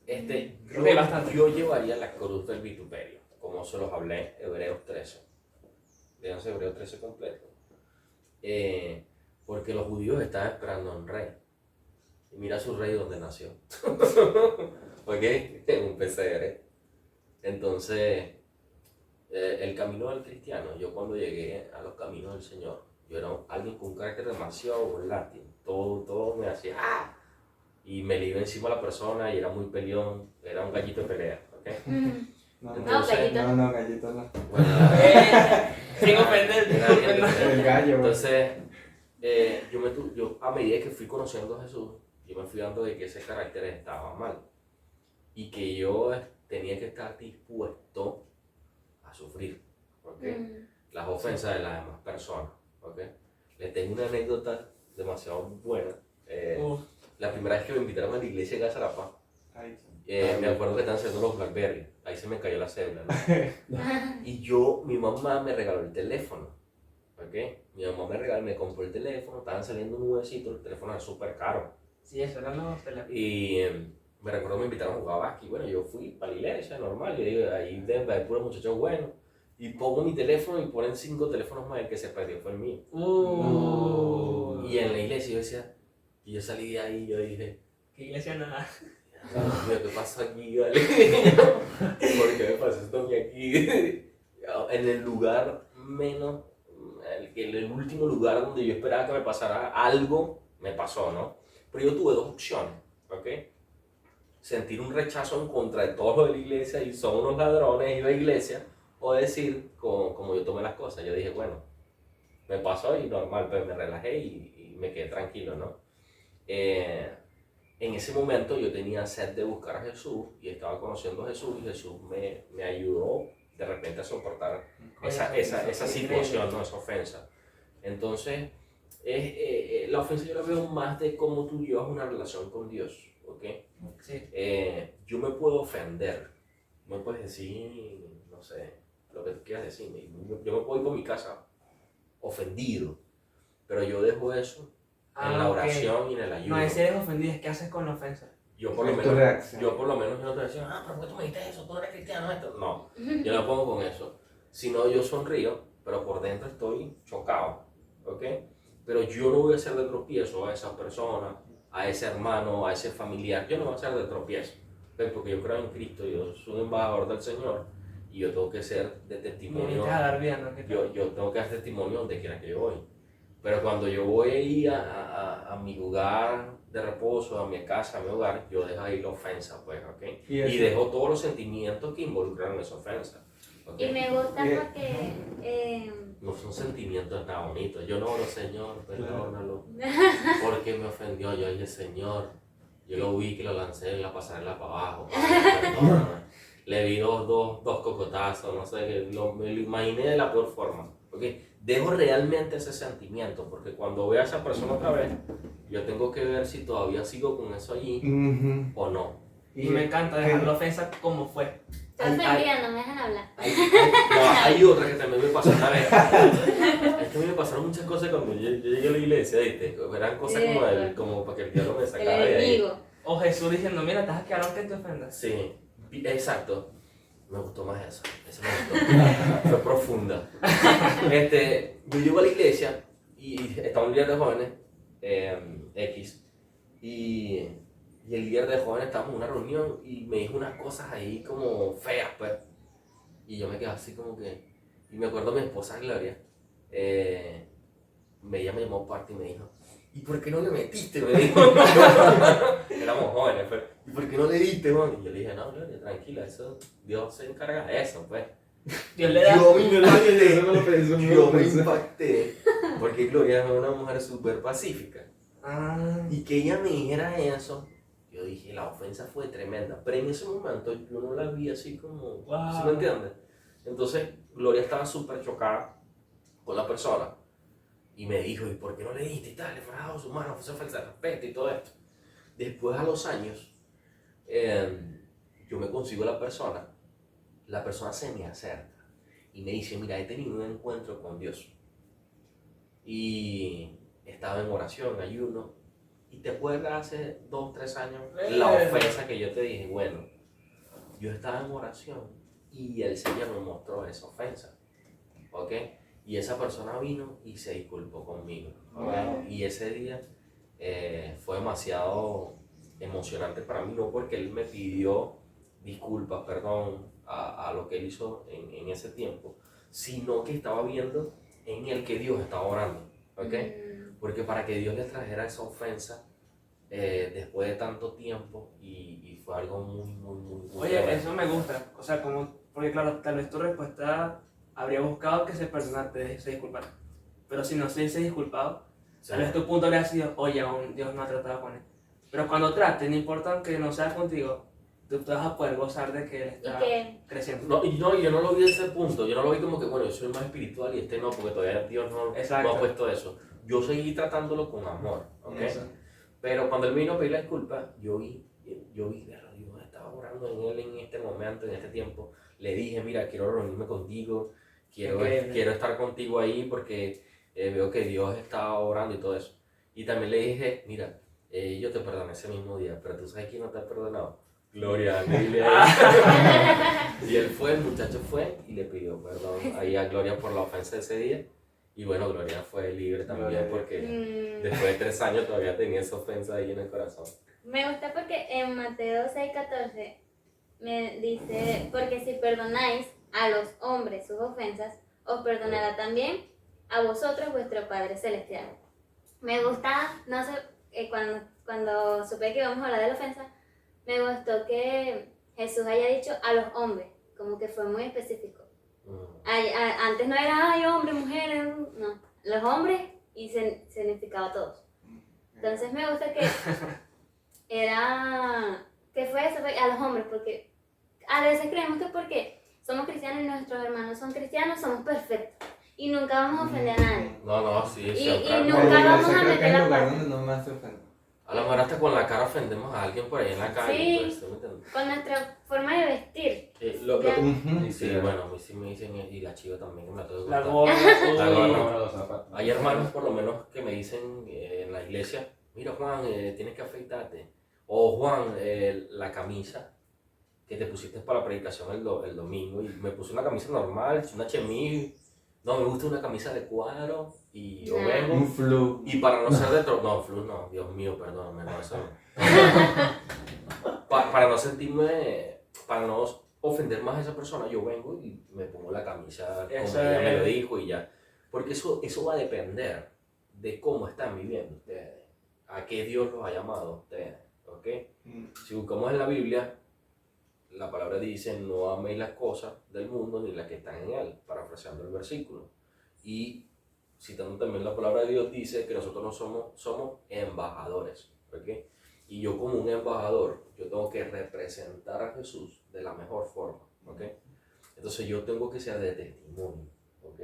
Speaker 3: Creo que hay bastante.
Speaker 4: Yo llevaría la cruz del vituperio, como se los hablé en Hebreos 13. Díganse Hebreos 13 completo. Porque los judíos estaban esperando a un rey. Y mira a su rey donde nació. ¿Ok? En un pesebre. Entonces, el camino del cristiano, yo cuando llegué a los caminos del Señor, yo era alguien con un carácter demasiado volátil. Todo me hacía ¡ah! Y me le iba encima a la persona y era muy peleón, era un gallito de pelea. ¿Ok?
Speaker 2: No,
Speaker 4: Entonces,
Speaker 1: gallito.
Speaker 2: no, gallito no.
Speaker 4: Bueno,
Speaker 3: Sin ofender,
Speaker 4: era
Speaker 3: sin
Speaker 4: alguien de
Speaker 3: ofender.
Speaker 4: pelea.
Speaker 2: El gallo, güey.
Speaker 4: Entonces, yo a medida que fui conociendo a Jesús, yo me fui dando de que ese carácter estaba mal y que yo tenía que estar dispuesto a sufrir, ¿ok? Las ofensas de las demás personas, ¿ok? Les tengo una anécdota demasiado buena. La primera vez que me invitaron a la iglesia de Casa de la Paz,
Speaker 2: Ahí.
Speaker 4: me acuerdo que estaban haciendo los Blackberry, ahí se me cayó la cédula, ¿no? Y mi mamá me regaló el teléfono, ¿ok? Mi mamá me compró el teléfono, estaban saliendo nuevecitos, el teléfono era súper caro.
Speaker 3: Sí, eso eran los teléfonos.
Speaker 4: Y me recuerdo que me invitaron a jugar básquet. Bueno, yo fui para la iglesia, normal. Yo digo, ahí hay puros muchachos buenos. Y pongo mi teléfono y ponen 5 teléfonos más. El que se perdió fue el mío. Y en la iglesia yo decía, y yo salí de ahí y yo dije,
Speaker 3: ¿Qué iglesia nada?
Speaker 4: Dios mío, ¿qué pasa aquí? ¿Vale? ¿Por qué me pasa esto a mí aquí? En el lugar menos, en el último lugar donde yo esperaba que me pasara algo, me pasó, ¿no? Pero yo tuve 2 opciones, ¿ok? Sentir un rechazo en contra de todos los de la iglesia y son unos ladrones y la iglesia, o decir como yo tomé las cosas. Yo dije, bueno, me pasó y normal, pues me relajé y me quedé tranquilo, ¿no? En ese momento yo tenía sed de buscar a Jesús y estaba conociendo a Jesús y Jesús me ayudó de repente a soportar esa situación, ¿no? Esa ofensa. Entonces, la ofensa yo la veo más de cómo tú llevas una relación con Dios, ¿ok?
Speaker 3: Sí.
Speaker 4: Yo me puedo ofender, me puedes decir, no sé, lo que tú quieras decirme. Yo me puedo ir por mi casa ofendido, pero yo dejo eso en la oración y en el ayuno.
Speaker 3: No es si eres ofendido, es que haces con la ofensa.
Speaker 4: Yo por lo
Speaker 2: Es tu
Speaker 4: menos,
Speaker 2: reacción.
Speaker 4: yo no te decía, pero ¿por qué tú me dijiste eso? Tú no eres cristiano, esto. No, yo no pongo con eso. Sino yo sonrío, pero por dentro estoy chocado, ¿ok? Pero yo no voy a hacer de tropiezo a esa persona, a ese hermano, a ese familiar. Yo no voy a hacer de tropiezo, ¿ok? Porque yo creo en Cristo, yo soy un embajador del Señor y yo tengo que ser de testimonio.
Speaker 3: Viniste a dar vida, ¿no?
Speaker 4: Yo tengo que dar testimonio donde quiera que yo voy. Pero cuando yo voy ahí a mi lugar de reposo, a mi casa, a mi hogar, yo dejo ahí la ofensa, pues, ¿ok? Y dejo todos los sentimientos que involucran esa ofensa, ¿ok?
Speaker 1: Y me gusta porque...
Speaker 4: No son sentimientos nada bonitos. Yo no oro, Señor, perdónalo, porque me ofendió. Yo dije, Señor, yo lo vi que lo lancé en la pasarela para abajo. Perdóname. Le vi dos cocotazos, no sé, me lo imaginé de la peor forma, ¿ok? Dejo realmente ese sentimiento, porque cuando vea a esa persona otra vez, yo tengo que ver si todavía sigo con eso allí o no.
Speaker 3: Y me encanta dejar la ofensa como fue.
Speaker 1: Estoy ofendida, no me dejan hablar.
Speaker 4: Hay otra que también me pasó una vez. Es que a mí me pasaron muchas cosas cuando yo llegué a la iglesia, ¿viste? Eran cosas como para que el diablo me sacara de ahí.
Speaker 1: enemigo.
Speaker 3: O Jesús diciendo, mira, te has quedado aunque te ofendas.
Speaker 4: Sí, exacto. Me gustó más eso. Eso me gustó. Fue profunda. Yo llego a la iglesia y estaba un líder de jóvenes, X, y el líder de jóvenes estábamos en una reunión y me dijo unas cosas ahí como feas, pues. Y yo me quedé así como que... Y me acuerdo mi esposa Gloria, ella me llamó aparte y me dijo, ¿y por qué no le metiste? Me dijo. Éramos jóvenes, pues. ¿Y por qué no le diste, man? Y yo le dije, no, Gloria, tranquila, eso, Dios se encarga de eso, pues.
Speaker 3: Dios le da.
Speaker 4: Yo me impacté, porque Gloria es una mujer súper pacífica. Y que ella me dijera eso, yo dije, la ofensa fue tremenda. Pero en ese momento yo no la vi así como,
Speaker 3: Wow.
Speaker 4: ¿sí me entiendes? Entonces, Gloria estaba súper chocada con la persona. Y me dijo, ¿y por qué no le diste y tal? Le fue a su mano, fue falta de respeto y todo esto. Después, a los años, yo me consigo la persona se me acerca y me dice, mira, he tenido un encuentro con Dios. Y estaba en oración, en ayuno. Y te acuerdas hace 2, 3 años la ofensa que yo te dije, bueno, yo estaba en oración y el Señor me mostró esa ofensa, ¿ok? Y esa persona vino y se disculpó conmigo, ¿ok? Y ese día fue demasiado emocionante para mí, no porque él me pidió disculpas, perdón, a lo que él hizo en ese tiempo, sino que estaba viendo en él que Dios estaba orando, ¿ok? Porque para que Dios le trajera esa ofensa después de tanto tiempo y fue algo muy
Speaker 3: Oye,
Speaker 4: tremendo.
Speaker 3: eso me gusta. O sea, porque claro, tal vez tu respuesta habría buscado que ese personaje se disculpara. Pero si no se hubiese disculpado,
Speaker 4: Sí.
Speaker 3: tal vez tu punto habría sido, oye, aún Dios no ha tratado con él. Pero cuando trate, no importa que no sea contigo, tú vas a poder gozar de que él está creciendo.
Speaker 4: No, yo no lo vi en ese punto, yo no lo vi como que, bueno, yo soy más espiritual y no, porque todavía Dios no ha puesto eso. Yo seguí tratándolo con amor, ¿ok?
Speaker 3: Eso.
Speaker 4: Pero cuando él vino a pedir la disculpa, yo vi, claro, Dios estaba orando en él en este momento, en este tiempo. Le dije, mira, quiero reunirme contigo, quiero estar contigo ahí porque veo que Dios está orando y todo eso. Y también le dije, mira, yo te perdoné ese mismo día, pero tú sabes quién no te ha perdonado. Gloria, dile a él. Y el muchacho fue y le pidió perdón ahí a Gloria por la ofensa de ese día. Y bueno, Gloria fue libre también porque después de 3 años todavía tenía esa ofensa ahí en el corazón.
Speaker 1: Me gusta porque en Mateo 6:14 me dice, porque si perdonáis a los hombres sus ofensas, os perdonará también a vosotros vuestro Padre Celestial. Me gusta, no sé, cuando supe que íbamos a hablar de la ofensa, me gustó que Jesús haya dicho a los hombres, como que fue muy específico. Antes no era, ay, hombre, mujeres, no. los hombres y significaba a todos. Entonces me gusta que fue eso, fue a los hombres, porque a veces creemos que porque somos cristianos y nuestros hermanos son cristianos, somos perfectos y nunca vamos a ofender a nadie.
Speaker 4: No, sí,
Speaker 1: Y
Speaker 4: siempre.
Speaker 1: nunca
Speaker 2: Bueno,
Speaker 1: vamos
Speaker 2: yo
Speaker 1: a
Speaker 2: creo que
Speaker 1: meter
Speaker 2: es
Speaker 1: la
Speaker 2: el lugar
Speaker 1: pata.
Speaker 2: donde no más se ofende.
Speaker 4: A lo mejor hasta con la cara ofendemos a alguien por ahí en la calle.
Speaker 1: Sí.
Speaker 4: Pues, ¿sí me entiendes?
Speaker 1: Con nuestra forma de vestir.
Speaker 4: Lo que
Speaker 2: Ujú.
Speaker 4: sí, bueno, a mí sí me dicen, y la chiva también que me la tengo que
Speaker 3: La
Speaker 4: contar.
Speaker 3: gorra,
Speaker 4: La
Speaker 3: uy,
Speaker 4: gorra.
Speaker 5: No, los zapatos.
Speaker 4: Hay hermanos por lo menos que me dicen en la iglesia, mira Juan, tienes que afeitarte. O Juan, la camisa que te pusiste para la predicación el domingo. Y me puse una camisa normal, una chemise. No, me gusta una camisa de cuadro y yo
Speaker 1: Nah.
Speaker 4: vengo.
Speaker 2: Un flu.
Speaker 4: Y para no ser no, flu no, Dios mío, perdóname, no, eso no. Para no sentirme, para no ofender más a esa persona, yo vengo y me pongo la camisa como
Speaker 3: Eso
Speaker 4: ella me lo
Speaker 3: es.
Speaker 4: dijo y ya. Porque eso va a depender de cómo están viviendo ustedes, a qué Dios los ha llamado a ustedes, ¿ok? Si buscamos en la Biblia, la palabra dice, no améis las cosas del mundo ni las que están en él, parafraseando el versículo. Y citando también la palabra de Dios, dice que nosotros no somos embajadores, ¿ok? Y yo como un embajador, yo tengo que representar a Jesús de la mejor forma, ¿ok? Entonces yo tengo que ser de testimonio, ¿ok?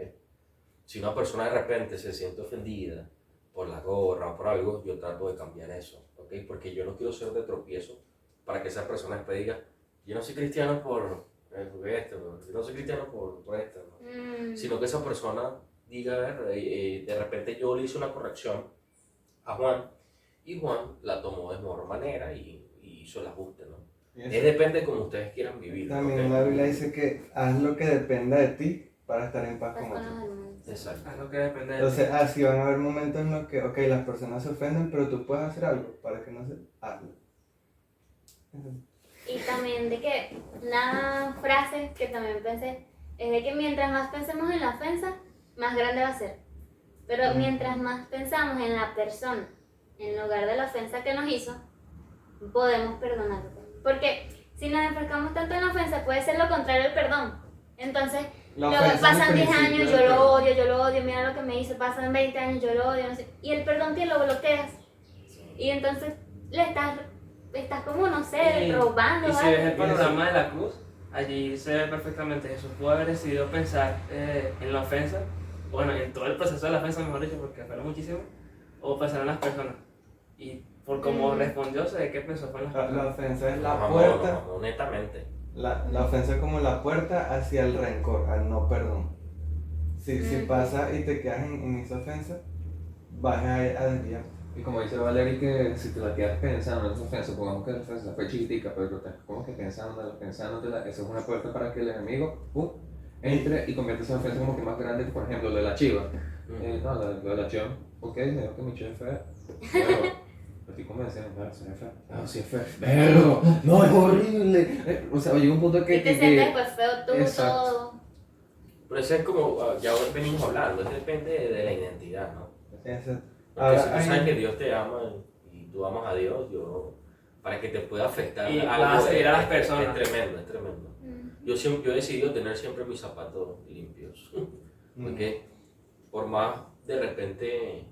Speaker 4: Si una persona de repente se siente ofendida por la gorra o por algo, yo trato de cambiar eso, ¿ok? Porque yo no quiero ser de tropiezo para que esa persona después diga, yo no soy cristiano por esto, yo no soy cristiano por esto, ¿no? Sino que esa persona diga, a ver, de repente yo le hice una corrección a Juan y Juan la tomó de mejor manera y hizo el ajuste, ¿no? Depende de cómo ustedes quieran vivir.
Speaker 2: También
Speaker 4: ¿ok?
Speaker 2: la Biblia dice que haz lo que dependa de ti para estar en paz
Speaker 1: Pues
Speaker 2: con
Speaker 1: con los
Speaker 2: otros.
Speaker 1: hermanos.
Speaker 4: Exacto.
Speaker 3: Es lo que depende de
Speaker 2: Entonces, así van a haber momentos en los que, ok, las personas se ofenden, pero tú puedes hacer algo para que no se... Hazlo.
Speaker 1: Y también de que una frase que también pensé es de que mientras más pensemos en la ofensa, más grande va a ser. Pero mientras más pensamos en la persona, en lugar de la ofensa que nos hizo, podemos perdonarlo. Porque si nos enfocamos tanto en la ofensa, puede ser lo contrario al perdón. Entonces,
Speaker 2: La
Speaker 1: luego
Speaker 2: ofensa es el
Speaker 1: pasan 10
Speaker 2: principio
Speaker 1: años,
Speaker 2: del
Speaker 1: yo
Speaker 2: perdón.
Speaker 1: lo odio, mira lo que me hizo, pasan 20 años, yo lo odio, no sé, y el perdón que lo bloqueas. Y entonces le estás como, no sé, robando
Speaker 3: Y si ves el
Speaker 1: algo.
Speaker 3: panorama de la cruz, allí se ve perfectamente. Jesús pudo haber decidido pensar en la ofensa, bueno, en todo el proceso de la ofensa, mejor dicho, porque fueron muchísimo, o pensar en las personas. Y por cómo respondió, se ve que pensó fue en las
Speaker 2: La
Speaker 3: personas.
Speaker 2: ofensa es la
Speaker 4: Vamos,
Speaker 2: puerta,
Speaker 4: vamos, netamente.
Speaker 2: la ofensa es como la puerta hacia el rencor, al no perdón. Si pasa y te quedas en esa ofensa, vas a desviarte.
Speaker 5: Y como dice Valerie, que si te la quedas pensando en esa ofensa, supongamos que la ofensa fue chiquitica, pero te estás como que pensando, esa es una puerta para que el enemigo entre y convierta esa ofensa como que más grande, por ejemplo, lo de la chiva. No, lo de la chiva, ok, me dijo que mi chiva es fea, pero estoy convencido, claro, sí es fea. No, sí es fea. Pero, no, es horrible. O sea, llega un punto que...
Speaker 1: Y te sientes pues feo tú,
Speaker 5: Exacto.
Speaker 1: todo.
Speaker 4: Pero eso es como, ya venimos hablando, eso depende de la identidad, ¿no?
Speaker 2: Eso.
Speaker 4: Porque
Speaker 2: Ahora,
Speaker 4: si tú
Speaker 2: hay-
Speaker 4: sabes que Dios te ama y tú amas a Dios, para que te pueda afectar
Speaker 3: Y
Speaker 4: algo,
Speaker 3: vas a seguir a las
Speaker 4: es
Speaker 3: personas.
Speaker 4: tremendo, es tremendo. Yo he decidido tener siempre mis zapatos limpios, porque por más de repente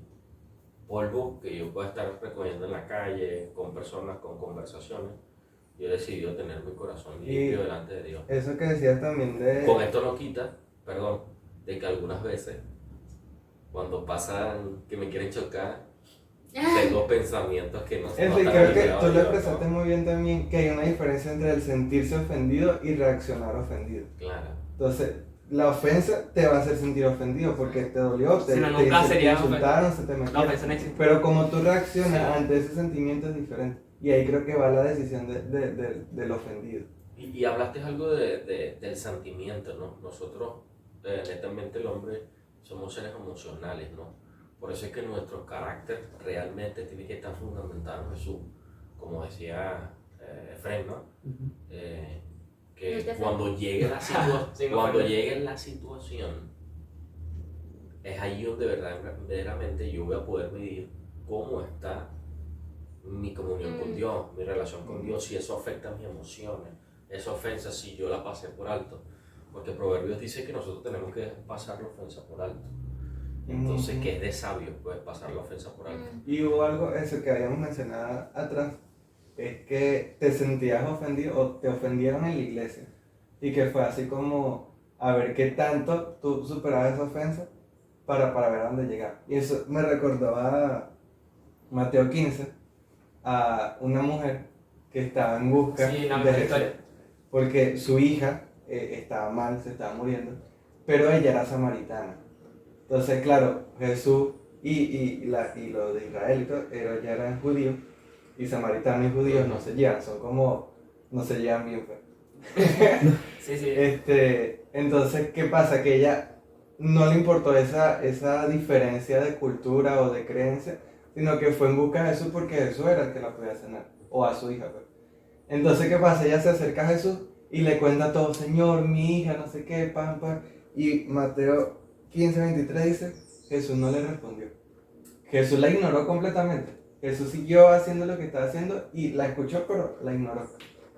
Speaker 4: polvo que yo pueda estar recogiendo en la calle, con personas, con conversaciones, yo he decidido tener mi corazón limpio delante de Dios.
Speaker 2: Eso que decías también de...
Speaker 4: Con esto no quita, perdón, de que algunas veces, cuando pasan que me quieren chocar, tengo pensamientos que no
Speaker 2: Eso, y
Speaker 4: están
Speaker 2: creo que
Speaker 4: alineados
Speaker 2: tú
Speaker 4: a
Speaker 2: lo
Speaker 4: Dios,
Speaker 2: expresaste
Speaker 4: ¿no?
Speaker 2: muy bien también, que hay una diferencia entre el sentirse ofendido y reaccionar ofendido.
Speaker 4: Claro.
Speaker 2: Entonces, la ofensa te va a hacer sentir ofendido porque te dolió, te,
Speaker 3: Si no,
Speaker 2: te
Speaker 3: nunca sería
Speaker 2: insultaron, se te
Speaker 3: La
Speaker 2: metieron.
Speaker 3: ofensa no existe.
Speaker 2: Pero como tú reaccionas
Speaker 3: Sí.
Speaker 2: ante ese sentimiento es diferente. Y ahí creo que va la decisión del ofendido.
Speaker 4: Y hablaste algo del sentimiento, ¿no? Nosotros, netamente el hombre, somos seres emocionales, ¿no? Por eso es que nuestro carácter realmente tiene que estar fundamentado en Jesús, como decía Efraín, ¿no? Que
Speaker 1: Muchas
Speaker 4: cuando llegue la
Speaker 3: Sí, no
Speaker 4: cuando
Speaker 3: fue.
Speaker 4: llegue la situación, es ahí donde verdaderamente yo voy a poder medir cómo está mi comunión con Dios, mi relación con Dios, si eso afecta a mis emociones, esa ofensa, si yo la pasé por alto. Porque Proverbios dice que nosotros tenemos que pasar la ofensa por alto. Entonces, que es de sabio, puedes pasar la ofensa por alto.
Speaker 2: Y hubo algo, eso que habíamos mencionado atrás, es que te sentías ofendido o te ofendieron en la iglesia. Y que fue así como a ver qué tanto tú superabas esa ofensa para ver a dónde llegar. Y eso me recordó a Mateo 15, a una mujer que estaba en busca
Speaker 3: Sí, la
Speaker 2: de
Speaker 3: mejor
Speaker 2: Jesús.
Speaker 3: historia.
Speaker 2: Porque su hija estaba mal, se estaba muriendo, pero ella era samaritana. Entonces, claro, Jesús y los de Israel y todo, ellos ya eran judíos, y samaritanos y judíos no se llevan, son como, no se llevan bien, pues.
Speaker 3: Sí, sí.
Speaker 2: Entonces, ¿qué pasa? Que ella no le importó esa diferencia de cultura o de creencia, sino que fue en busca de Jesús porque Jesús era el que la podía sanar, o a su hija, pues. Entonces, ¿qué pasa? Ella se acerca a Jesús y le cuenta todo, Señor, mi hija, no sé qué, pam, pam. Y Mateo 15:23 dice, Jesús no le respondió. Jesús la ignoró completamente. Jesús siguió haciendo lo que estaba haciendo y la escuchó, pero la ignoró.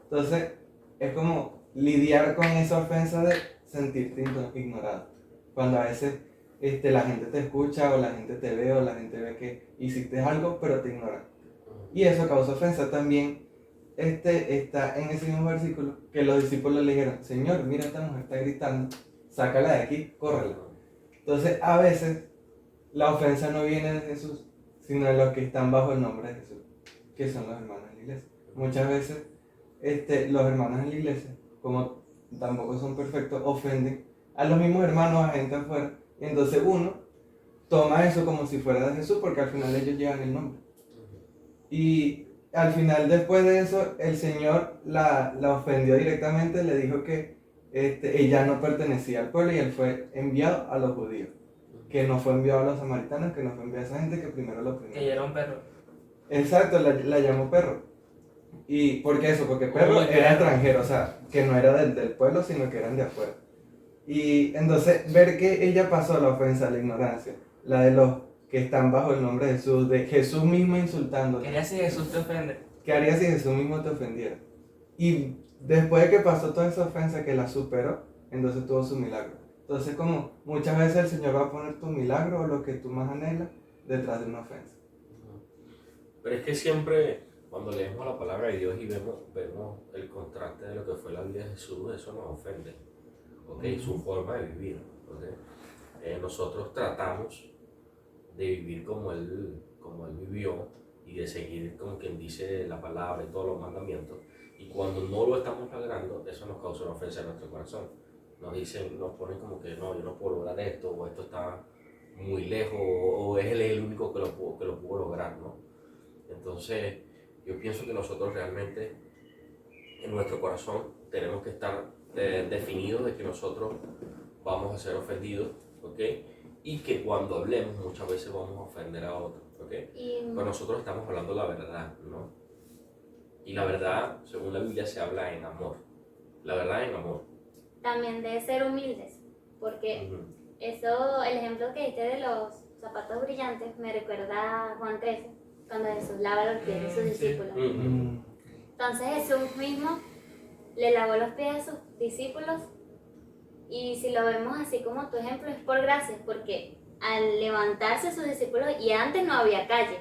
Speaker 2: Entonces, es como lidiar con esa ofensa de sentirte ignorado. Cuando a veces la gente te escucha o la gente te ve o la gente ve que hiciste algo, pero te ignora. Y eso causa ofensa también. Está en ese mismo versículo que los discípulos le dijeron, Señor, mira, esta mujer está gritando, sácala de aquí, córrela. Entonces, a veces la ofensa no viene de Jesús, sino de los que están bajo el nombre de Jesús, que son los hermanos en la iglesia. Muchas veces los hermanos en la iglesia, como tampoco son perfectos, ofenden a los mismos hermanos, a gente afuera, y entonces uno toma eso como si fuera de Jesús, porque al final ellos llevan el nombre. Y al final, después de eso, el Señor la ofendió directamente, le dijo que ella no pertenecía al pueblo y él fue enviado a los judíos, que no fue enviado a los samaritanos, que no fue enviado a esa gente que primero lo primero.
Speaker 3: Que ella era un perro.
Speaker 2: Exacto, la llamó perro. ¿Y por qué eso? Porque perro
Speaker 3: Muy
Speaker 2: era
Speaker 3: perro.
Speaker 2: extranjero, o sea, que no era del pueblo, sino que eran de afuera. Y entonces, ver que ella pasó la ofensa, la ignorancia, la de los que están bajo el nombre de Jesús, de Jesús mismo insultándote.
Speaker 3: Quería si Jesús te ofende.
Speaker 2: ¿Qué harías si Jesús mismo te ofendiera? Y después de que pasó toda esa ofensa, que la superó, entonces tuvo su milagro. Entonces, como muchas veces el Señor va a poner tu milagro o lo que tú más anhelas detrás de una ofensa.
Speaker 4: Pero es que siempre, cuando leemos la palabra de Dios y vemos el contraste de lo que fue la vida de Jesús, eso nos ofende, ¿okay? Su forma de vivir, ¿okay? Nosotros tratamos de vivir como él vivió y de seguir, como quien dice, la palabra y todos los mandamientos, y cuando no lo estamos logrando, eso nos causa una ofensa en nuestro corazón. Nos ponen como que no, yo no puedo lograr esto, o esto está muy lejos, o es él el único que lo pudo lograr, ¿no? Entonces, yo pienso que nosotros realmente, en nuestro corazón, tenemos que estar definidos de que nosotros vamos a ser ofendidos, ¿ok? Y que cuando hablemos muchas veces vamos a ofender a otros, ¿ok? Pero nosotros estamos hablando la verdad, ¿no? Y la verdad, según la Biblia, se habla en amor. La verdad en amor.
Speaker 1: También de ser humildes, porque eso, el ejemplo que diste de los zapatos brillantes me recuerda a Juan 13, cuando Jesús lava los pies de sus discípulos. Entonces Jesús mismo le lavó los pies a sus discípulos, y si lo vemos así como tu ejemplo, es por gracia, porque al levantarse sus discípulos, y antes no había calle,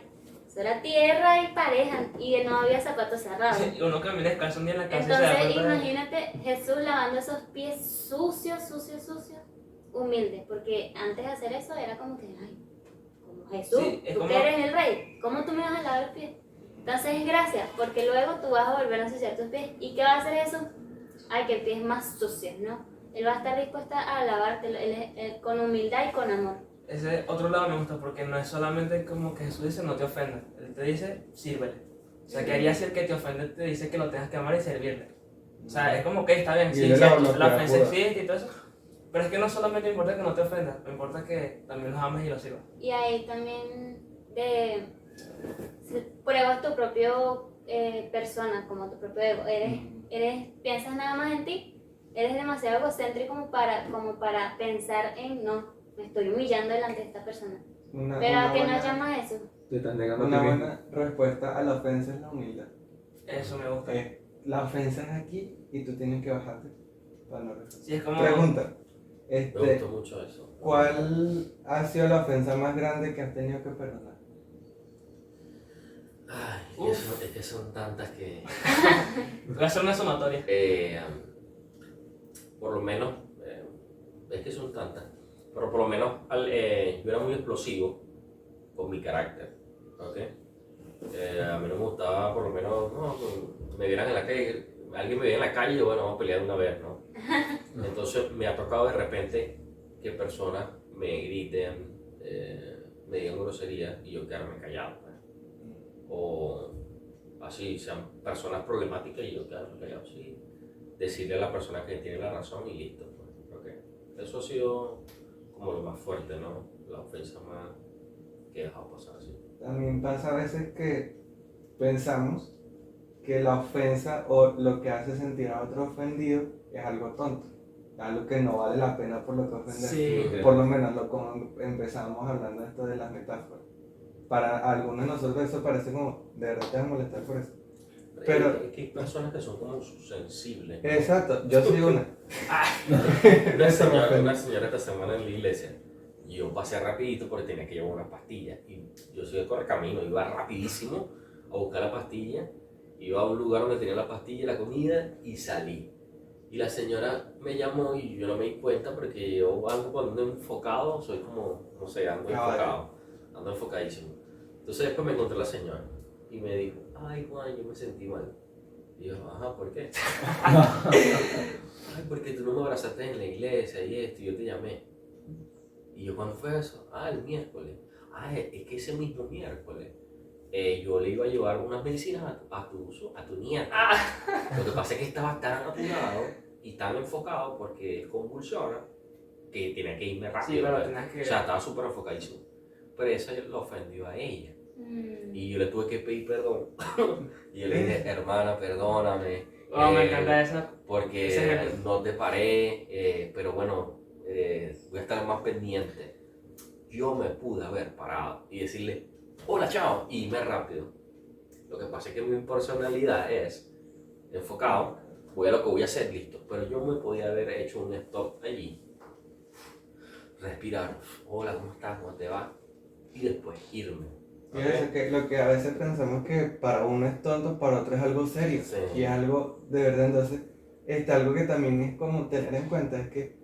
Speaker 1: eso era tierra y pareja, y no había zapatos cerrados.
Speaker 3: Y uno camina descalzo un día en la casa y se da
Speaker 1: Entonces
Speaker 3: cuenta de-
Speaker 1: imagínate Jesús lavando esos pies sucios, humildes, porque antes de hacer eso era como que, ay, como Jesús,
Speaker 3: Sí, es
Speaker 1: tú
Speaker 3: como-
Speaker 1: que eres el rey, ¿cómo tú me vas a lavar los pies? Entonces es gracia, porque luego tú vas a volver a ensuciar tus pies. ¿Y qué va a hacer eso? Ay, que pies más sucios, ¿no? Él va a estar dispuesto a lavarte con humildad y con amor.
Speaker 3: Ese otro lado me gusta porque no es solamente como que Jesús dice no te ofendas, Él te dice sírvele. O sea, ¿qué haría si el que te ofende te dice que lo tengas que amar y servirle? O sea, es como que está bien,
Speaker 2: Y
Speaker 3: sí,
Speaker 2: él
Speaker 3: cierto,
Speaker 2: habla
Speaker 3: la
Speaker 2: pura
Speaker 3: ofensa
Speaker 2: pura.
Speaker 3: existe y todo eso. Pero es que no solamente importa que no te ofendas, me importa que también los ames y los sirvas.
Speaker 1: Y ahí también pruebas tu propio persona, como tu propio ego. Piensas nada más en ti, eres demasiado egocéntrico como para pensar en, no, me estoy humillando delante de esta persona. Pero ¿a qué nos llama eso?
Speaker 5: Te estás negando a ti
Speaker 2: Una
Speaker 5: mismo.
Speaker 2: buena respuesta a la ofensa es la humildad.
Speaker 3: Eso me gusta.
Speaker 2: La ofensa es aquí y tú tienes que bajarte para no responder.
Speaker 3: Sí, es como...
Speaker 2: Pregunta,
Speaker 4: Me gustó mucho eso.
Speaker 2: ¿Cuál ha sido la ofensa más grande que has tenido que perdonar?
Speaker 4: Ay, es que son tantas que...
Speaker 3: Voy a hacer una sumatoria.
Speaker 4: Por lo menos, es que son tantas, pero por lo menos yo era muy explosivo con mi carácter, ¿ok? A mí no me gustaba, por lo menos, no, me vieran en la calle, alguien me veía en la calle y yo, bueno, vamos a pelear de una vez, ¿no? Entonces me ha tocado de repente que personas me griten, me digan groserías y yo quedarme callado, pues. O así, sean personas problemáticas y yo quedarme callado, sí. Decirle a la persona que tiene la razón y listo, pues. Okay. Eso ha sido como lo más fuerte, ¿no? La ofensa más que he dejado pasar así.
Speaker 2: También pasa a veces que pensamos que la ofensa o lo que hace sentir a otro ofendido es algo tonto, algo que no vale la pena por lo que ofender.
Speaker 3: Sí.
Speaker 2: Por lo menos como empezamos hablando de esto de las metáforas. Para algunos de nosotros eso parece como, de verdad te vas a molestar por eso. Pero-
Speaker 4: Es que hay personas que son como sensibles, ¿no?
Speaker 2: Exacto, yo soy una.
Speaker 4: Una
Speaker 2: Eso me
Speaker 4: señora,
Speaker 2: ofende.
Speaker 4: una señora esta semana en la iglesia, y yo pasé rapidito porque tenía que llevar una pastilla, y yo soy de correcamino, iba rapidísimo a buscar la pastilla, iba a un lugar donde tenía la pastilla, la comida, y salí. Y la señora me llamó y yo no me di cuenta porque yo ando cuando ando enfocado, soy como, no sé, ando enfocado, ando enfocadísimo. Entonces después me encontré la señora y me dijo, ay Juan, yo me sentí mal. Y yo, ajá, ¿por qué? Ay, porque tú no me abrazaste en la iglesia y esto, y yo te llamé. Y yo, ¿cuándo fue eso? Ah, el miércoles. Ah, es que ese mismo miércoles yo le iba a llevar unas medicinas a tu nieta. Lo que pasa es que estaba tan apurado y tan enfocado porque convulsiona que tenía que irme rápido.
Speaker 3: Sí, pero
Speaker 4: pues.
Speaker 3: tenías que...
Speaker 4: O sea, estaba súper enfocadísimo. Pero eso lo ofendió a ella. Y yo le tuve que pedir perdón. Y yo le dije, hermana, perdóname.
Speaker 3: Oh, me encanta esa.
Speaker 4: Porque
Speaker 3: ese ejemplo.
Speaker 4: no te paré, pero bueno, voy a estar más pendiente. Yo me pude haber parado y decirle, hola, chao, y irme rápido. Lo que pasa es que mi personalidad es enfocado, voy a lo que voy a hacer, listo. Pero yo me podía haber hecho un stop allí, respirar, hola, ¿cómo estás? ¿Cómo te va? Y después irme.
Speaker 2: Y eso, que lo que a veces pensamos que para uno es tonto, para otro es algo serio.
Speaker 4: Sí.
Speaker 2: Y es algo de verdad. Entonces, algo que también es como tener en cuenta es que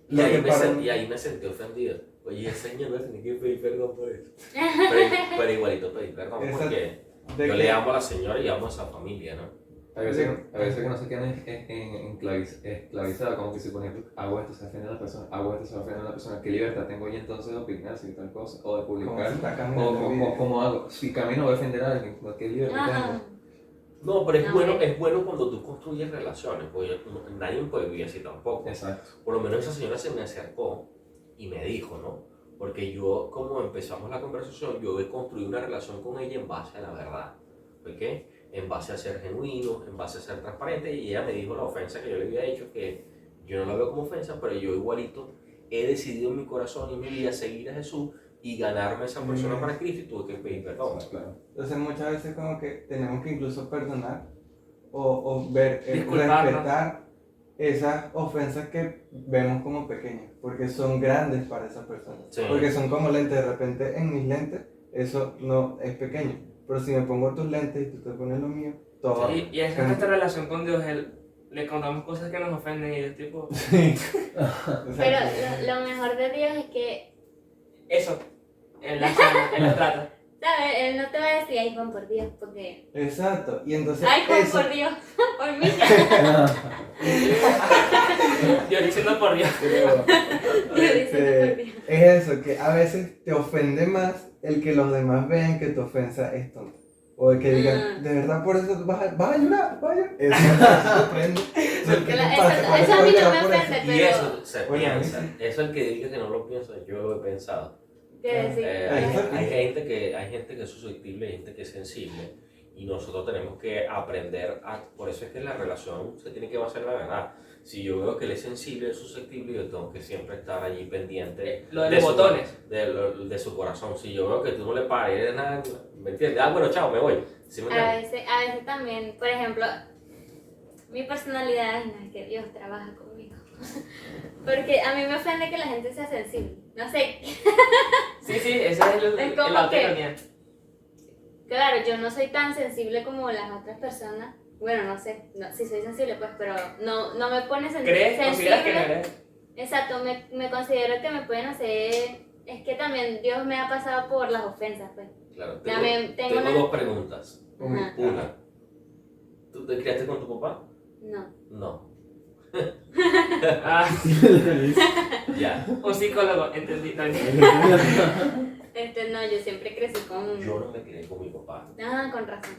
Speaker 4: Y
Speaker 2: lo
Speaker 4: ahí,
Speaker 2: que para uno-
Speaker 4: y ahí me sentí ofendido. Oye, señor, no tenía que pedir perdón por eso. Pero igualito pedí perdón
Speaker 2: Exacto.
Speaker 4: porque
Speaker 2: de
Speaker 4: yo
Speaker 2: que-
Speaker 4: le amo a la señora y amo a esa familia, ¿no?
Speaker 5: A veces que no se quedan esclavizados, como que si por ejemplo hago esto, se ofende a la persona, hago esto, se ofende a la persona, ¿qué libertad tengo yo entonces de opinar si tal cosa? O de
Speaker 2: como
Speaker 5: publicar,
Speaker 2: se está
Speaker 5: o
Speaker 2: caminando el video.
Speaker 5: cómo hago, si camino voy a ofender a alguien, ¿qué libertad tengo?
Speaker 4: No, pero es,
Speaker 1: No,
Speaker 4: bueno, es bueno cuando tú construyes relaciones, porque nadie puede vivir así tampoco.
Speaker 5: Exacto.
Speaker 4: Por lo menos esa señora se me acercó y me dijo, ¿no? Porque yo, como empezamos la conversación, yo he construido una relación con ella en base a la verdad, ¿ok? En base a ser genuino, en base a ser transparente, y ella me dijo la ofensa que yo le había hecho, que yo no la veo como ofensa, pero yo igualito he decidido en mi corazón y en mi vida seguir a Jesús y ganarme a esa persona para Cristo y tuve que pedir perdón.
Speaker 5: Claro.
Speaker 2: Entonces muchas veces como que tenemos que incluso perdonar o ver,
Speaker 3: Disculparnos.
Speaker 2: respetar esas ofensas que vemos como pequeñas, porque son grandes para esa persona.
Speaker 4: Sí.
Speaker 2: Porque son como lentes, de repente en mis lentes eso no es pequeño, pero si me pongo tus lentes y tú te pones los míos, todo.
Speaker 3: Y es que nuestra relación con Dios, le contamos cosas que nos ofenden y el tipo...
Speaker 2: Sí.
Speaker 1: Pero lo mejor de Dios es que,
Speaker 3: Eso, Él la sana, Él la trata.
Speaker 1: ¿sabes? Él no te va a decir, ay Juan, por Dios, porque...
Speaker 2: Exacto, y entonces
Speaker 1: Ay Juan,
Speaker 2: eso,
Speaker 1: por Dios, por mí.
Speaker 3: Yo diciendo por Dios.
Speaker 1: Yo diciendo por Dios.
Speaker 2: es eso, que a veces te ofende más el que los demás vean que tu ofensa es tonta. O el que digan, de verdad por eso vas a llorar, vas a llorar. Eso me sorprende. Porque
Speaker 1: Claro,
Speaker 2: ¿qué pasa?
Speaker 1: eso
Speaker 2: ¿Cuál es
Speaker 1: a mí
Speaker 2: la
Speaker 1: no me
Speaker 2: por eso?
Speaker 1: ofende.
Speaker 4: Y
Speaker 1: Pero-
Speaker 4: eso se
Speaker 2: Bueno, a mí
Speaker 4: piensa.
Speaker 2: sí.
Speaker 4: Eso el que diga que no lo piensa, yo lo he pensado.
Speaker 1: ¿Qué decir?
Speaker 4: Hay gente que es susceptible, hay gente que es sensible. Y nosotros tenemos que aprender por eso es que la relación se tiene que basar en la verdad. Si yo veo que él es sensible, es susceptible, yo tengo que siempre estar allí pendiente
Speaker 3: Lo de los
Speaker 4: su-
Speaker 3: botones.
Speaker 4: de su corazón. Si yo veo que tú no le pares nada, ¿me entiendes? Ah, bueno, chao, me voy. ¿Sí me
Speaker 1: A
Speaker 4: entiendes?
Speaker 1: veces también, por ejemplo, mi personalidad no es que Dios trabaja conmigo. Porque a mí me ofende que la gente sea sensible. No sé,
Speaker 3: Sí, ese es
Speaker 1: Es como
Speaker 3: la
Speaker 1: que-
Speaker 3: ironía.
Speaker 1: claro, yo no soy tan sensible como las otras personas. Bueno, no sé, no, sí soy sensible, pues, pero no me pone
Speaker 3: ¿Crees? ¿Consideras que no eres?
Speaker 1: Exacto, me considero que me pueden hacer. Es que también Dios me ha pasado por las ofensas, pues.
Speaker 4: Claro,
Speaker 1: También tengo
Speaker 4: tengo
Speaker 1: una-
Speaker 4: dos preguntas.
Speaker 1: Ajá.
Speaker 4: Una, ¿tú te criaste con tu papá?
Speaker 1: No.
Speaker 4: No.
Speaker 3: Ah,
Speaker 4: Ya.
Speaker 3: un psicólogo, entendí. No,
Speaker 1: No, yo siempre crecí con.
Speaker 4: Yo no me crié con mi papá.
Speaker 1: Ah, con razón.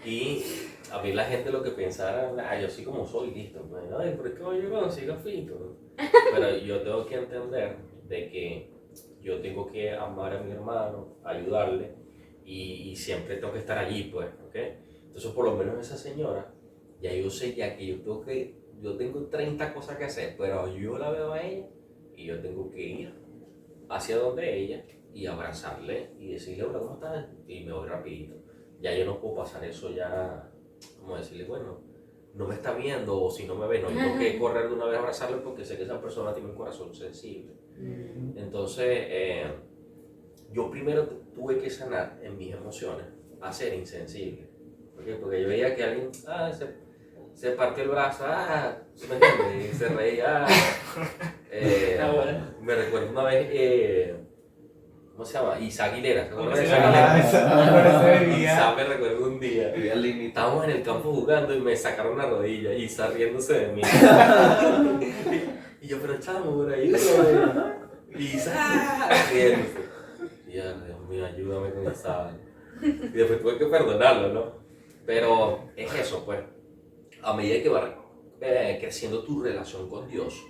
Speaker 4: Y a mí la gente lo que pensara, yo soy como soy, listo. Pues, ay, pero es que yo conocí a Fito. Pero yo tengo que entender de que yo tengo que amar a mi hermano, ayudarle y siempre tengo que estar allí, pues, ¿ok? Entonces, por lo menos esa señora, ya yo sé ya que yo tengo 30 cosas que hacer, pero yo la veo a ella y yo tengo que ir hacia donde ella y abrazarle y decirle, hola, ¿cómo estás? Y me voy rapidito. Ya yo no puedo pasar eso ya, como decirle, bueno, no me está viendo o si no me ve, no, yo tengo que correr de una vez a abrazarle porque sé que esa persona tiene un corazón sensible. Entonces, yo primero tuve que sanar en mis emociones a ser insensible. ¿Por qué? Porque yo veía que alguien se partió el brazo, ¿sí me entiendes? Y se reía. Me recuerdo una vez, ¿cómo se llama? Isa Aguilera. ¿Se acuerdan de Isa Aguilera? Isa me recuerdo un día. Estábamos en el campo jugando y me sacaron la rodilla y Isa riéndose de mí. Y yo, pero chamo, por ahí, y Isa riéndose. Y yo, Dios mío, ayúdame con Isa. Y después tuve que perdonarlo, ¿no? Pero es eso, pues. A medida que va creciendo tu relación con Dios,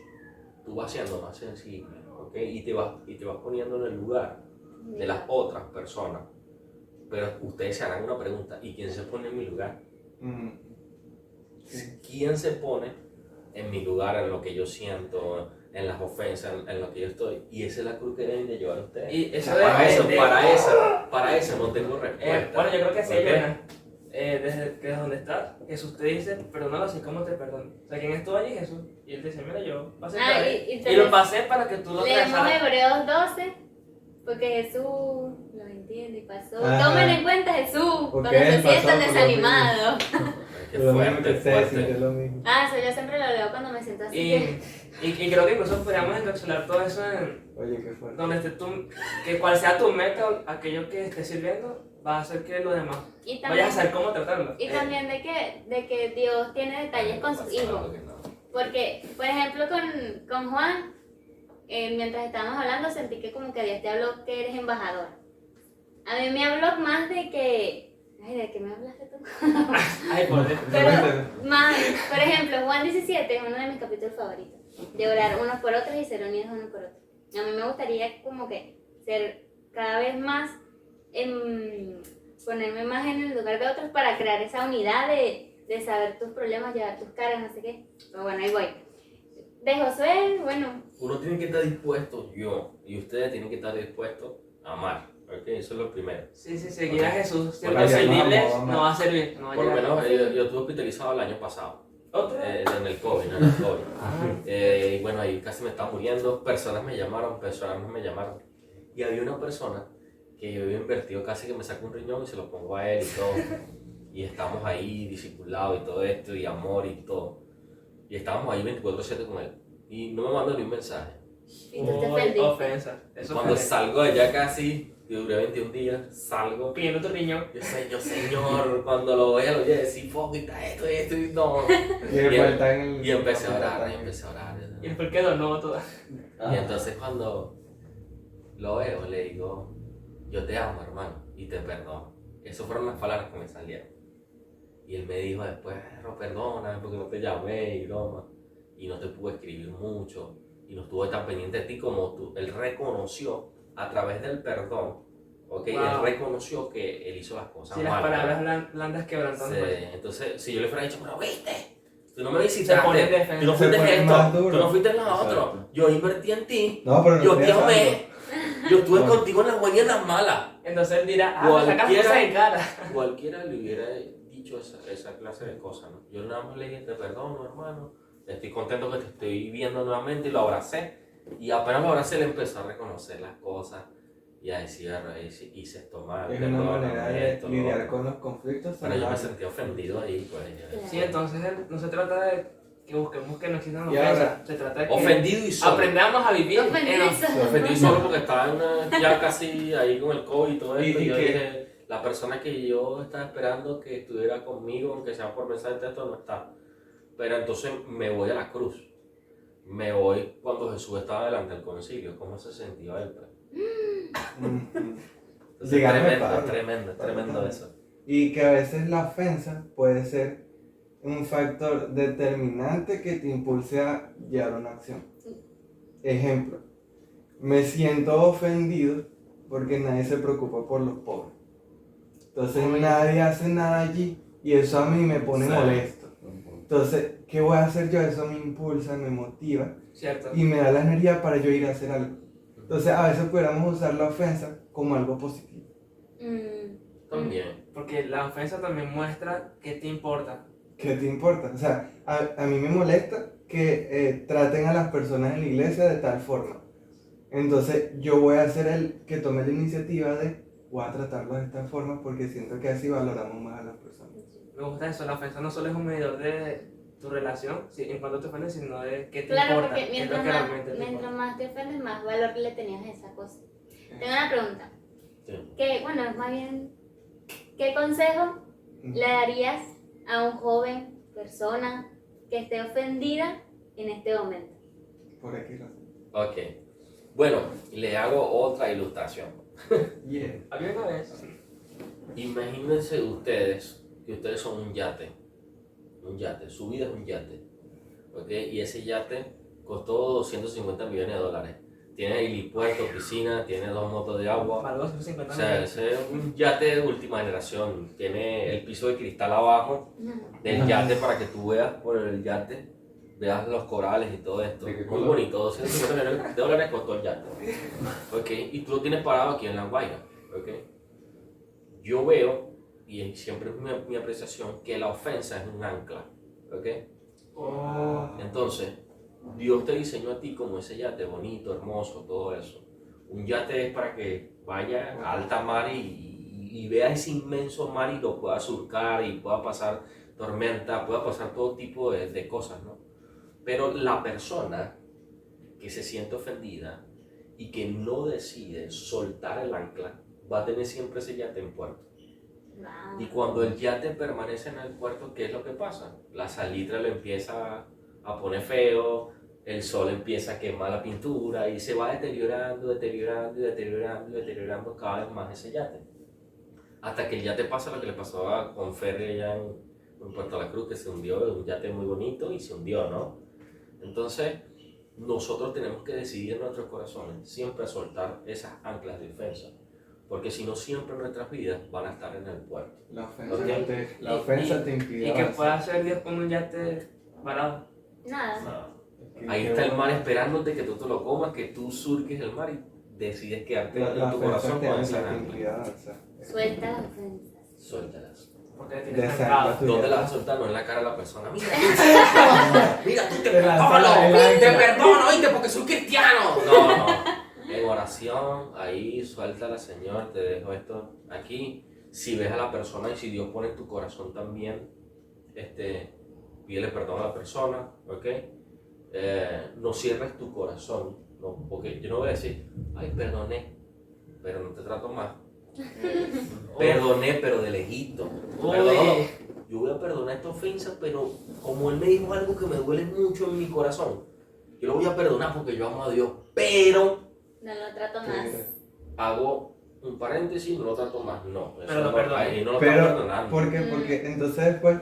Speaker 4: tú vas siendo más sensible, ¿ok? Y te vas poniendo en el lugar de las otras personas. Pero ustedes se harán una pregunta, ¿y quién se pone en mi lugar? ¿Quién se pone en mi lugar, en lo que yo siento, en las ofensas, en lo que yo estoy? Y esa es la cruz que deben de llevar ustedes.
Speaker 3: Y eso
Speaker 4: Para eso no tengo respuesta.
Speaker 3: bueno, yo creo que sí,
Speaker 4: ¿Ok?
Speaker 3: Jonah. Desde donde estás, Jesús te dice, perdónalo así como te perdono. O sea, ¿quién estuvo allí, Jesús? Y él te dice, mira, yo pasé por ahí. Y lo pasé para que tú lo
Speaker 1: Leemos
Speaker 3: trazaras.
Speaker 1: Hebreos 12, porque Jesús lo entiende y pasó.
Speaker 2: Ajá.
Speaker 1: Tomen en cuenta Jesús
Speaker 2: Porque
Speaker 1: cuando se
Speaker 2: él pasó
Speaker 1: sientan
Speaker 2: por lo
Speaker 1: desanimados.
Speaker 4: Qué
Speaker 2: Lo mismo
Speaker 4: fuerte,
Speaker 2: que ustedes,
Speaker 4: fuerte.
Speaker 2: sienten lo mismo.
Speaker 1: Eso yo siempre lo leo cuando me siento así.
Speaker 3: Y creo que incluso podríamos encapsular todo eso en
Speaker 2: Oye, qué fuerte.
Speaker 3: donde esté que cual sea tu meta, aquello que estés sirviendo, va a hacer que lo demás
Speaker 1: Y
Speaker 3: vayas
Speaker 1: también,
Speaker 3: a saber cómo tratarlo.
Speaker 1: y también de que Dios tiene detalles con sus hijos. Porque, por ejemplo, con Juan, mientras estábamos hablando, sentí que como que Dios te habló que eres embajador. A mí me habló más de que... Ay, ¿de qué me hablaste tú?
Speaker 3: Ay, por Dios.
Speaker 1: Pero más, por ejemplo, Juan 17 es uno de mis capítulos favoritos. De orar unos por otros y ser unidos unos por otros. A mí me gustaría como que ser cada vez más, ponerme más en el lugar de otros para crear esa unidad de saber tus problemas, llevar tus cargas, no sé qué. Pero bueno, ahí voy. De Josué, bueno,
Speaker 4: Uno tiene que estar dispuesto, y ustedes tienen que estar dispuestos a amar. ¿Ok? Eso es lo primero.
Speaker 3: Sí, seguir a Jesús siendo
Speaker 2: Porque
Speaker 3: servibles
Speaker 2: vamos.
Speaker 3: no va a servir. No va a
Speaker 4: Por lo
Speaker 3: llegar.
Speaker 4: menos yo estuve hospitalizado el año pasado.
Speaker 3: ¿Otra?
Speaker 4: En el COVID, y bueno, ahí casi me estaba muriendo. Personas me llamaron. Y había una persona que yo había invertido casi que me saco un riñón y se lo pongo a él y todo. Y estamos ahí discipulados y todo esto, y amor y todo. Y estábamos ahí 24/7 con él. Y no me mandó ni un mensaje.
Speaker 1: y tú te
Speaker 3: Uy,
Speaker 1: perdiste.
Speaker 3: ofensa. Eso
Speaker 4: Cuando
Speaker 3: ofende.
Speaker 4: salgo de allá casi, yo duré 21 días, salgo.
Speaker 3: Pidiendo tu riñón.
Speaker 4: Yo, señor, cuando lo vea, lo voy a decir, poquita, esto y no.
Speaker 2: Y después está en el...
Speaker 4: Y empecé a orar.
Speaker 3: Y después que donó toda.
Speaker 4: Y entonces cuando lo veo, le digo, yo te amo, hermano, y te perdono. Esas fueron las palabras que me salieron. Y él me dijo después, no, perdóname porque no te llamé y broma. Y no te pude escribir mucho. Y no estuve tan pendiente de ti como tú. Él reconoció a través del perdón, ¿ok?
Speaker 3: Wow.
Speaker 4: Él reconoció que él hizo las cosas
Speaker 3: Sí, las
Speaker 4: mal.
Speaker 3: palabras blandas quebrantando.
Speaker 4: Sí,
Speaker 3: pues.
Speaker 4: entonces, si yo le fuera dicho, pero viste, tú no me
Speaker 3: Se pone en
Speaker 4: visitaste,
Speaker 3: defensa.
Speaker 4: tú no
Speaker 2: Se
Speaker 4: fuiste
Speaker 2: pone
Speaker 4: esto,
Speaker 2: más duro.
Speaker 4: tú no fuiste lo
Speaker 5: Exacto.
Speaker 4: otro, yo invertí en ti,
Speaker 2: No, pero no
Speaker 4: yo
Speaker 2: estoy
Speaker 4: te
Speaker 2: hablando.
Speaker 4: amé, yo estuve
Speaker 2: Bueno.
Speaker 4: contigo en las buenas y en las malas.
Speaker 3: Entonces él dirá, me sacas
Speaker 4: Cualquiera-
Speaker 3: cosas en cara.
Speaker 4: Cualquiera le hubiera dicho esa clase de cosas, ¿no? Yo nada más le dije, te perdono, hermano, estoy contento que te estoy viendo nuevamente y lo abracé. Y apenas lo abracé, le empezó a reconocer las cosas y a decir, hice esto mal,
Speaker 2: Es una manera de
Speaker 4: esto,
Speaker 2: lidiar
Speaker 4: lo
Speaker 2: con los conflictos.
Speaker 4: Pero yo me
Speaker 2: saludable.
Speaker 4: sentí ofendido ahí, pues.
Speaker 3: Sí, entonces no se trata de que busquemos que no existan
Speaker 2: Y
Speaker 3: ofensas,
Speaker 2: ahora,
Speaker 3: se trata de que
Speaker 4: Ofendido y solo.
Speaker 3: aprendamos a vivir
Speaker 1: Ofendido y solo.
Speaker 4: Ofendido solo porque estaba ya casi ahí con el COVID y todo esto.
Speaker 2: Y
Speaker 4: Y yo
Speaker 2: que-
Speaker 4: dije, la persona que yo estaba esperando que estuviera conmigo, aunque sea por mensaje de texto, no está. Pero entonces me voy a la cruz. Me voy cuando Jesús estaba delante del concilio. ¿Cómo se sentía él? Pues? Entonces,
Speaker 2: Dígame,
Speaker 4: tremendo,
Speaker 2: Pablo.
Speaker 4: tremendo eso.
Speaker 2: Y que a veces la ofensa puede ser un factor determinante que te impulse a llevar una acción. Ejemplo, me siento ofendido porque nadie se preocupa por los pobres. Entonces nadie hace nada allí y eso a mí me pone
Speaker 4: Sí.
Speaker 2: molesto. Entonces, ¿qué voy a hacer yo? Eso me impulsa, me motiva
Speaker 3: ¿cierto?
Speaker 2: y me da la energía para yo ir a hacer algo. Entonces, a veces pudiéramos usar la ofensa como algo positivo.
Speaker 4: También.
Speaker 3: Porque la ofensa también muestra qué te importa.
Speaker 2: ¿Qué te importa? O sea, a mí me molesta que traten a las personas en la iglesia de tal forma. Entonces, yo voy a ser el que tome la iniciativa de voy a tratarlos de esta forma porque siento que así valoramos más a las personas.
Speaker 3: Me gusta eso, la ofensa no solo es un medidor de tu relación, en cuanto te ofendes, sino de qué te
Speaker 1: Claro,
Speaker 3: importa,
Speaker 1: porque
Speaker 3: qué es lo
Speaker 1: mientras
Speaker 3: que
Speaker 1: más,
Speaker 3: realmente te
Speaker 1: mientras
Speaker 3: importa.
Speaker 1: más te ofendes, más valor le tenías a esa cosa. Tengo una pregunta.
Speaker 4: Sí.
Speaker 1: Que, bueno, es más bien, ¿qué consejo le darías a un joven persona que esté ofendida en este momento?
Speaker 2: Por aquí razón.
Speaker 4: Ok. Bueno, le hago otra ilustración.
Speaker 2: Yeah.
Speaker 3: Había una vez.
Speaker 4: Imagínense ustedes que ustedes son un yate, su vida es un yate, ¿ok? Y ese yate costó 250 millones de dólares. Tiene helipuerto, piscina, tiene 2 motos de agua.
Speaker 3: Para los
Speaker 4: O
Speaker 3: 50
Speaker 4: sea,
Speaker 3: millones.
Speaker 4: ese es un yate de última generación. Tiene el piso de cristal abajo del yate para que tú veas por el yate, veas los corales y todo esto.
Speaker 5: ¿De qué
Speaker 4: Muy
Speaker 5: color?
Speaker 4: bonito, 250 millones de dólares costó el yate. ¿Ok? Y tú lo tienes parado aquí en La Guaira. ¿Ok? Yo veo, y siempre es mi apreciación, que la ofensa es un ancla. ¿Ok?
Speaker 3: Oh.
Speaker 4: Entonces, Dios te diseñó a ti como ese yate bonito, hermoso, todo eso. Un yate es para que vaya a alta mar y vea ese inmenso mar y lo pueda surcar y pueda pasar tormenta, pueda pasar todo tipo de cosas, ¿no? Pero la persona que se siente ofendida y que no decide soltar el ancla, va a tener siempre ese yate en puerto.
Speaker 1: Wow.
Speaker 4: Y cuando el yate permanece en el puerto, ¿qué es lo que pasa? La salitre le empieza a poner feo, el sol empieza a quemar la pintura y se va deteriorando cada vez más ese yate. Hasta que el yate pasa lo que le pasó a Conferri allá en Puerto La Cruz, que se hundió, un yate muy bonito y se hundió, ¿no? Entonces, nosotros tenemos que decidir en nuestros corazones siempre soltar esas anclas de ofensa. Porque si no, siempre nuestras vidas van a estar en el puerto.
Speaker 2: La ofensa,
Speaker 4: Ok.
Speaker 2: la ofensa te impide
Speaker 3: ¿Y qué
Speaker 2: avanzar.
Speaker 3: puede hacer Dios con un yate varado?
Speaker 1: Nada.
Speaker 4: Ahí está el mar esperándote que tú te lo comas, que tú surques el mar y decides quedarte
Speaker 2: La
Speaker 4: en tu corazón con esa
Speaker 2: te
Speaker 4: ancla.
Speaker 2: impide avanzar.
Speaker 1: Suelta las ofensas.
Speaker 4: Suéltalas.
Speaker 3: Porque tienes
Speaker 2: Desancla
Speaker 3: trancado.
Speaker 2: tu
Speaker 4: ¿Dónde
Speaker 2: yate.
Speaker 4: las vas a soltar? No en la cara de la persona. Mira, mira, tú te
Speaker 2: Te lanza
Speaker 4: perdono,
Speaker 2: el
Speaker 4: te
Speaker 2: ancla.
Speaker 4: perdono, oíste, porque soy cristiano. No. En oración, ahí suéltala, Señor, te dejo esto aquí. Si ves a la persona y si Dios pone en tu corazón también, pídele perdón a la persona, ¿ok? No cierres tu corazón, ¿no? Porque yo no voy a decir, ay, perdoné, pero no te trato más. Perdoné, pero de lejito. Perdónalo. Yo voy a perdonar esta ofensa, pero como él me dijo algo que me duele mucho en mi corazón, yo lo voy a perdonar porque yo amo a Dios, pero
Speaker 1: No lo trato más.
Speaker 4: hago un paréntesis, no lo trato más. No, eso
Speaker 3: Pero lo
Speaker 4: no,
Speaker 3: perdoné.
Speaker 4: ahí no lo estás
Speaker 2: Pero,
Speaker 4: perdonando.
Speaker 2: ¿por qué? Porque entonces después,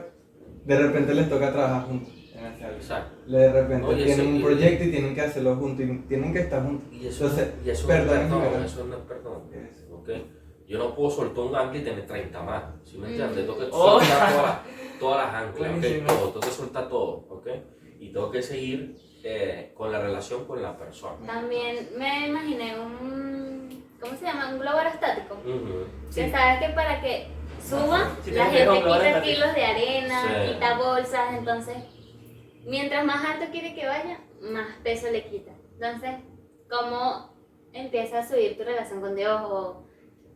Speaker 2: de repente les toca trabajar juntos en ese algo.
Speaker 4: Exacto.
Speaker 2: De repente
Speaker 4: No, y
Speaker 2: tienen
Speaker 4: eso-
Speaker 2: un proyecto y tienen que hacerlo juntos y tienen que estar juntos.
Speaker 4: Y eso,
Speaker 2: Entonces,
Speaker 4: y eso
Speaker 2: perdón,
Speaker 4: no es perdón,
Speaker 2: liberal.
Speaker 4: eso no es perdón.
Speaker 2: Es-
Speaker 4: ¿Ok? Yo no puedo soltar un ancla y tener 30 más. ¿Sí me entiendes? Tengo que
Speaker 3: Oh.
Speaker 4: soltar todas las anclas, ¿ok?
Speaker 3: Buenísimo.
Speaker 4: Todo, tengo que soltar todo, ¿ok? Y tengo que seguir con la relación con la persona.
Speaker 1: También me imaginé ¿cómo se llama? Un globo aerostático.
Speaker 4: Ujú.
Speaker 1: Que sabes que para que suba,
Speaker 3: Sí,
Speaker 1: la
Speaker 3: tengo que ir a un
Speaker 1: gente
Speaker 3: globo
Speaker 1: quita
Speaker 3: aerostático.
Speaker 1: kilos de arena,
Speaker 4: Sí.
Speaker 1: quita bolsas, entonces mientras más alto quiere que vaya, más peso le quita. Entonces, ¿cómo empieza a subir tu relación con Dios o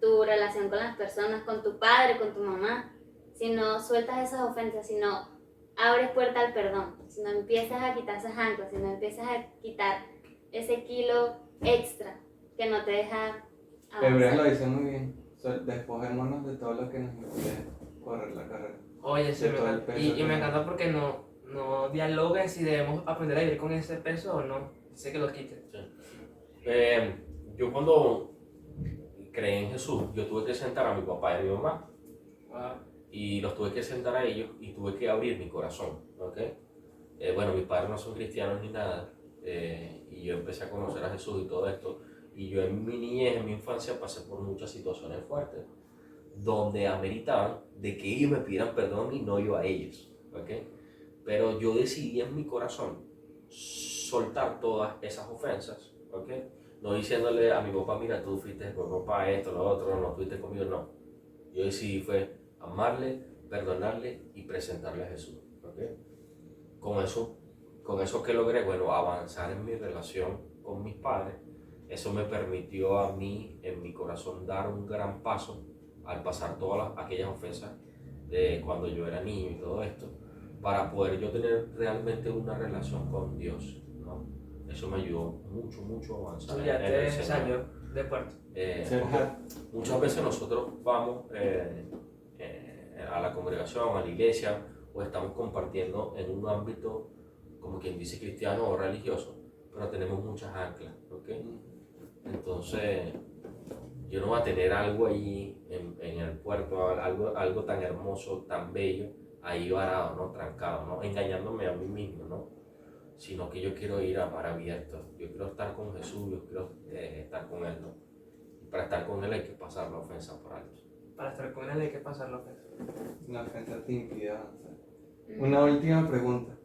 Speaker 1: tu relación con las personas, con tu padre, con tu mamá? Si no sueltas esas ofensas, si no abres puerta al perdón, si no empiezas a quitar esas anclas, si no empiezas a quitar ese kilo extra que no te deja
Speaker 2: Hebreos lo
Speaker 1: avanzar.
Speaker 2: dice muy bien. Despojémonos de todo lo que nos impide correr la carrera.
Speaker 3: Oye, sí,
Speaker 2: De
Speaker 3: me
Speaker 2: todo el
Speaker 3: encanta.
Speaker 2: peso
Speaker 3: Y
Speaker 2: que
Speaker 3: me
Speaker 2: nos-
Speaker 3: encanta porque no dialoga si debemos aprender a vivir con ese peso o no. Sé que lo quites.
Speaker 4: Yo cuando creí en Jesús, yo tuve que sentar a mi papá y a mi mamá y los tuve que sentar a ellos y tuve que abrir mi corazón, ¿ok? Bueno, mis padres no son cristianos ni nada y yo empecé a conocer a Jesús y todo esto y yo en mi niñez, en mi infancia pasé por muchas situaciones fuertes donde ameritaban de que ellos me pidieran perdón y no yo a ellos, ¿ok? Pero yo decidí en mi corazón soltar todas esas ofensas, ¿ok? No diciéndole a mi papá, mira, tú fuiste con papá esto, lo otro, no fuiste conmigo, no. Yo decidí fue amarle, perdonarle y presentarle a Jesús, ¿ok? Con eso que logré, bueno, avanzar en mi relación con mis padres, eso me permitió a mí, en mi corazón, dar un gran paso al pasar todas aquellas ofensas de cuando yo era niño y todo esto, para poder yo tener realmente una relación con Dios, ¿no? Eso me ayudó mucho, mucho a avanzar.
Speaker 3: Tú ya
Speaker 4: en el
Speaker 3: te
Speaker 4: Señor.
Speaker 3: salió de puerto.
Speaker 4: Porque muchas veces nosotros vamos a la congregación, a la iglesia, o estamos compartiendo en un ámbito, como quien dice, cristiano o religioso, pero tenemos muchas anclas, ¿ok? Entonces, yo no voy a tener algo ahí en el puerto, algo tan hermoso, tan bello, ahí varado, ¿no? Trancado, ¿no? Engañándome a mí mismo, ¿no? Sino que yo quiero ir a mar abierto, yo quiero estar con Jesús, yo quiero estar con Él, ¿no? Y para estar con Él hay que pasar la ofensa por alto.
Speaker 3: Para estar con él hay que pasar la ofensa.
Speaker 2: Una ofensa te impide avanzar. Una última pregunta.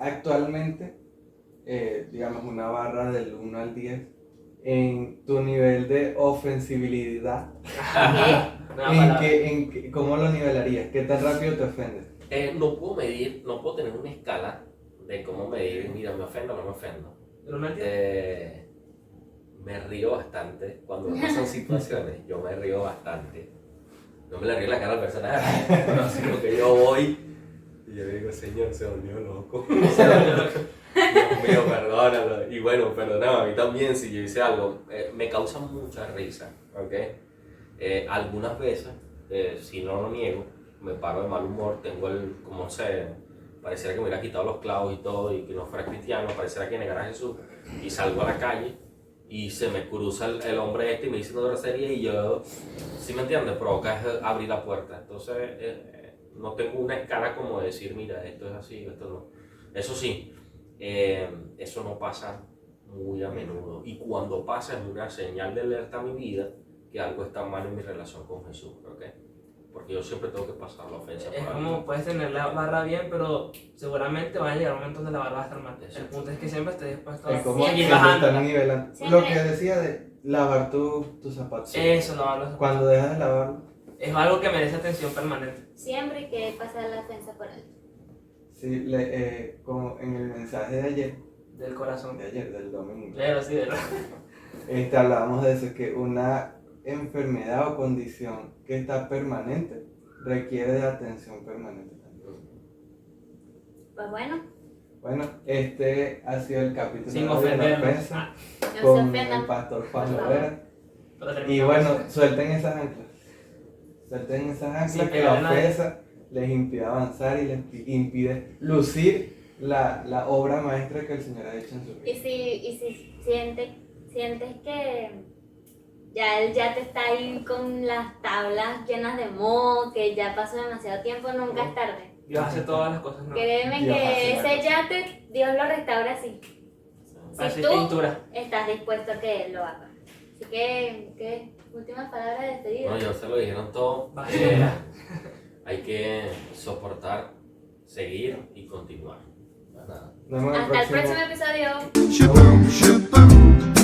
Speaker 2: Actualmente, digamos, una barra del 1 al 10, en tu nivel de ofensibilidad, ¿cómo lo nivelarías? ¿Qué tan rápido te ofendes?
Speaker 4: No puedo medir, no puedo tener una escala de cómo medir, mira, me ofendo o no me ofendo.
Speaker 3: ¿Del 1 al 10?
Speaker 4: Me río bastante cuando me pasan situaciones, yo me río bastante. No me le río la cara al personaje, no, sino que yo voy y yo digo, Señor, se volvió loco. Dios mío, perdónalo. Y bueno, perdóname a mí también si yo hice algo. Me causa mucha risa, ¿ok? Algunas veces, si no lo niego, me paro de mal humor, tengo como sé, pareciera que me hubiera quitado los clavos y todo y que no fuera cristiano, pareciera que negara a Jesús y salgo a la calle y se me cruza el hombre este y me dice una grosería y yo, ¿sí me entiendes? Provoca abrir la puerta. Entonces, no tengo una escala como decir, mira, esto es así, esto no. Eso sí, eso no pasa muy a menudo. Y cuando pasa es una señal de alerta a mi vida que algo está mal en mi relación con Jesús, ¿ok? Porque yo siempre tengo que pasar la ofensa.
Speaker 3: Es
Speaker 4: por
Speaker 3: como
Speaker 4: algo.
Speaker 3: puedes tener la barra bien, pero seguramente va a llegar un momento donde la barra va a estar mal.
Speaker 4: Eso.
Speaker 3: El punto es que siempre estés dispuesto
Speaker 2: Es
Speaker 3: a
Speaker 2: como
Speaker 3: seguir
Speaker 2: siempre
Speaker 3: bajando.
Speaker 2: estar nivelando.
Speaker 1: Siempre.
Speaker 2: Lo que decía de lavar tus zapatos.
Speaker 3: Eso, no,
Speaker 2: Cuando dejas de lavarlo,
Speaker 3: es algo que merece atención permanente.
Speaker 1: Siempre hay que pasar la ofensa por alto.
Speaker 2: sí, como en el mensaje
Speaker 3: Del corazón.
Speaker 2: del domingo,
Speaker 3: Pero sí, ¿verdad?
Speaker 2: hablábamos de eso, que una enfermedad o condición que está permanente requiere de atención permanente también.
Speaker 1: Pues bueno,
Speaker 2: Bueno, este ha sido el capítulo
Speaker 3: Sin
Speaker 2: de la
Speaker 3: ofendernos.
Speaker 2: ofensa
Speaker 1: no se
Speaker 2: con el
Speaker 1: ofendan.
Speaker 2: pastor Juan
Speaker 1: Por
Speaker 2: Lovera.
Speaker 3: Pero
Speaker 2: Y
Speaker 3: terminamos.
Speaker 2: bueno, suelten esas anclas. Suelten esas anclas
Speaker 3: Sin
Speaker 2: que la
Speaker 3: pegar a nadie.
Speaker 2: ofensa les impide avanzar y les impide lucir la obra maestra que el Señor ha hecho en su vida.
Speaker 1: Y si sientes que ya él ya te está ahí con las tablas llenas de moho, que ya pasó demasiado tiempo, nunca es tarde.
Speaker 3: Dios hace todas las cosas, ¿no?
Speaker 1: Créeme
Speaker 2: Dios
Speaker 1: que
Speaker 2: hace
Speaker 1: ese
Speaker 2: las
Speaker 1: yate, Dios lo restaura así.
Speaker 3: Así
Speaker 1: tú-
Speaker 3: pintura.
Speaker 1: Estás dispuesto a que él lo haga. Así que, ¿qué? Últimas palabras de despedida.
Speaker 4: Bueno, ya se lo dijeron todo.
Speaker 3: Vacila.
Speaker 4: Hay que soportar, seguir y continuar. Más nada.
Speaker 2: Nos vemos en
Speaker 1: Hasta el próximo episodio.
Speaker 6: Shaboom, shaboom.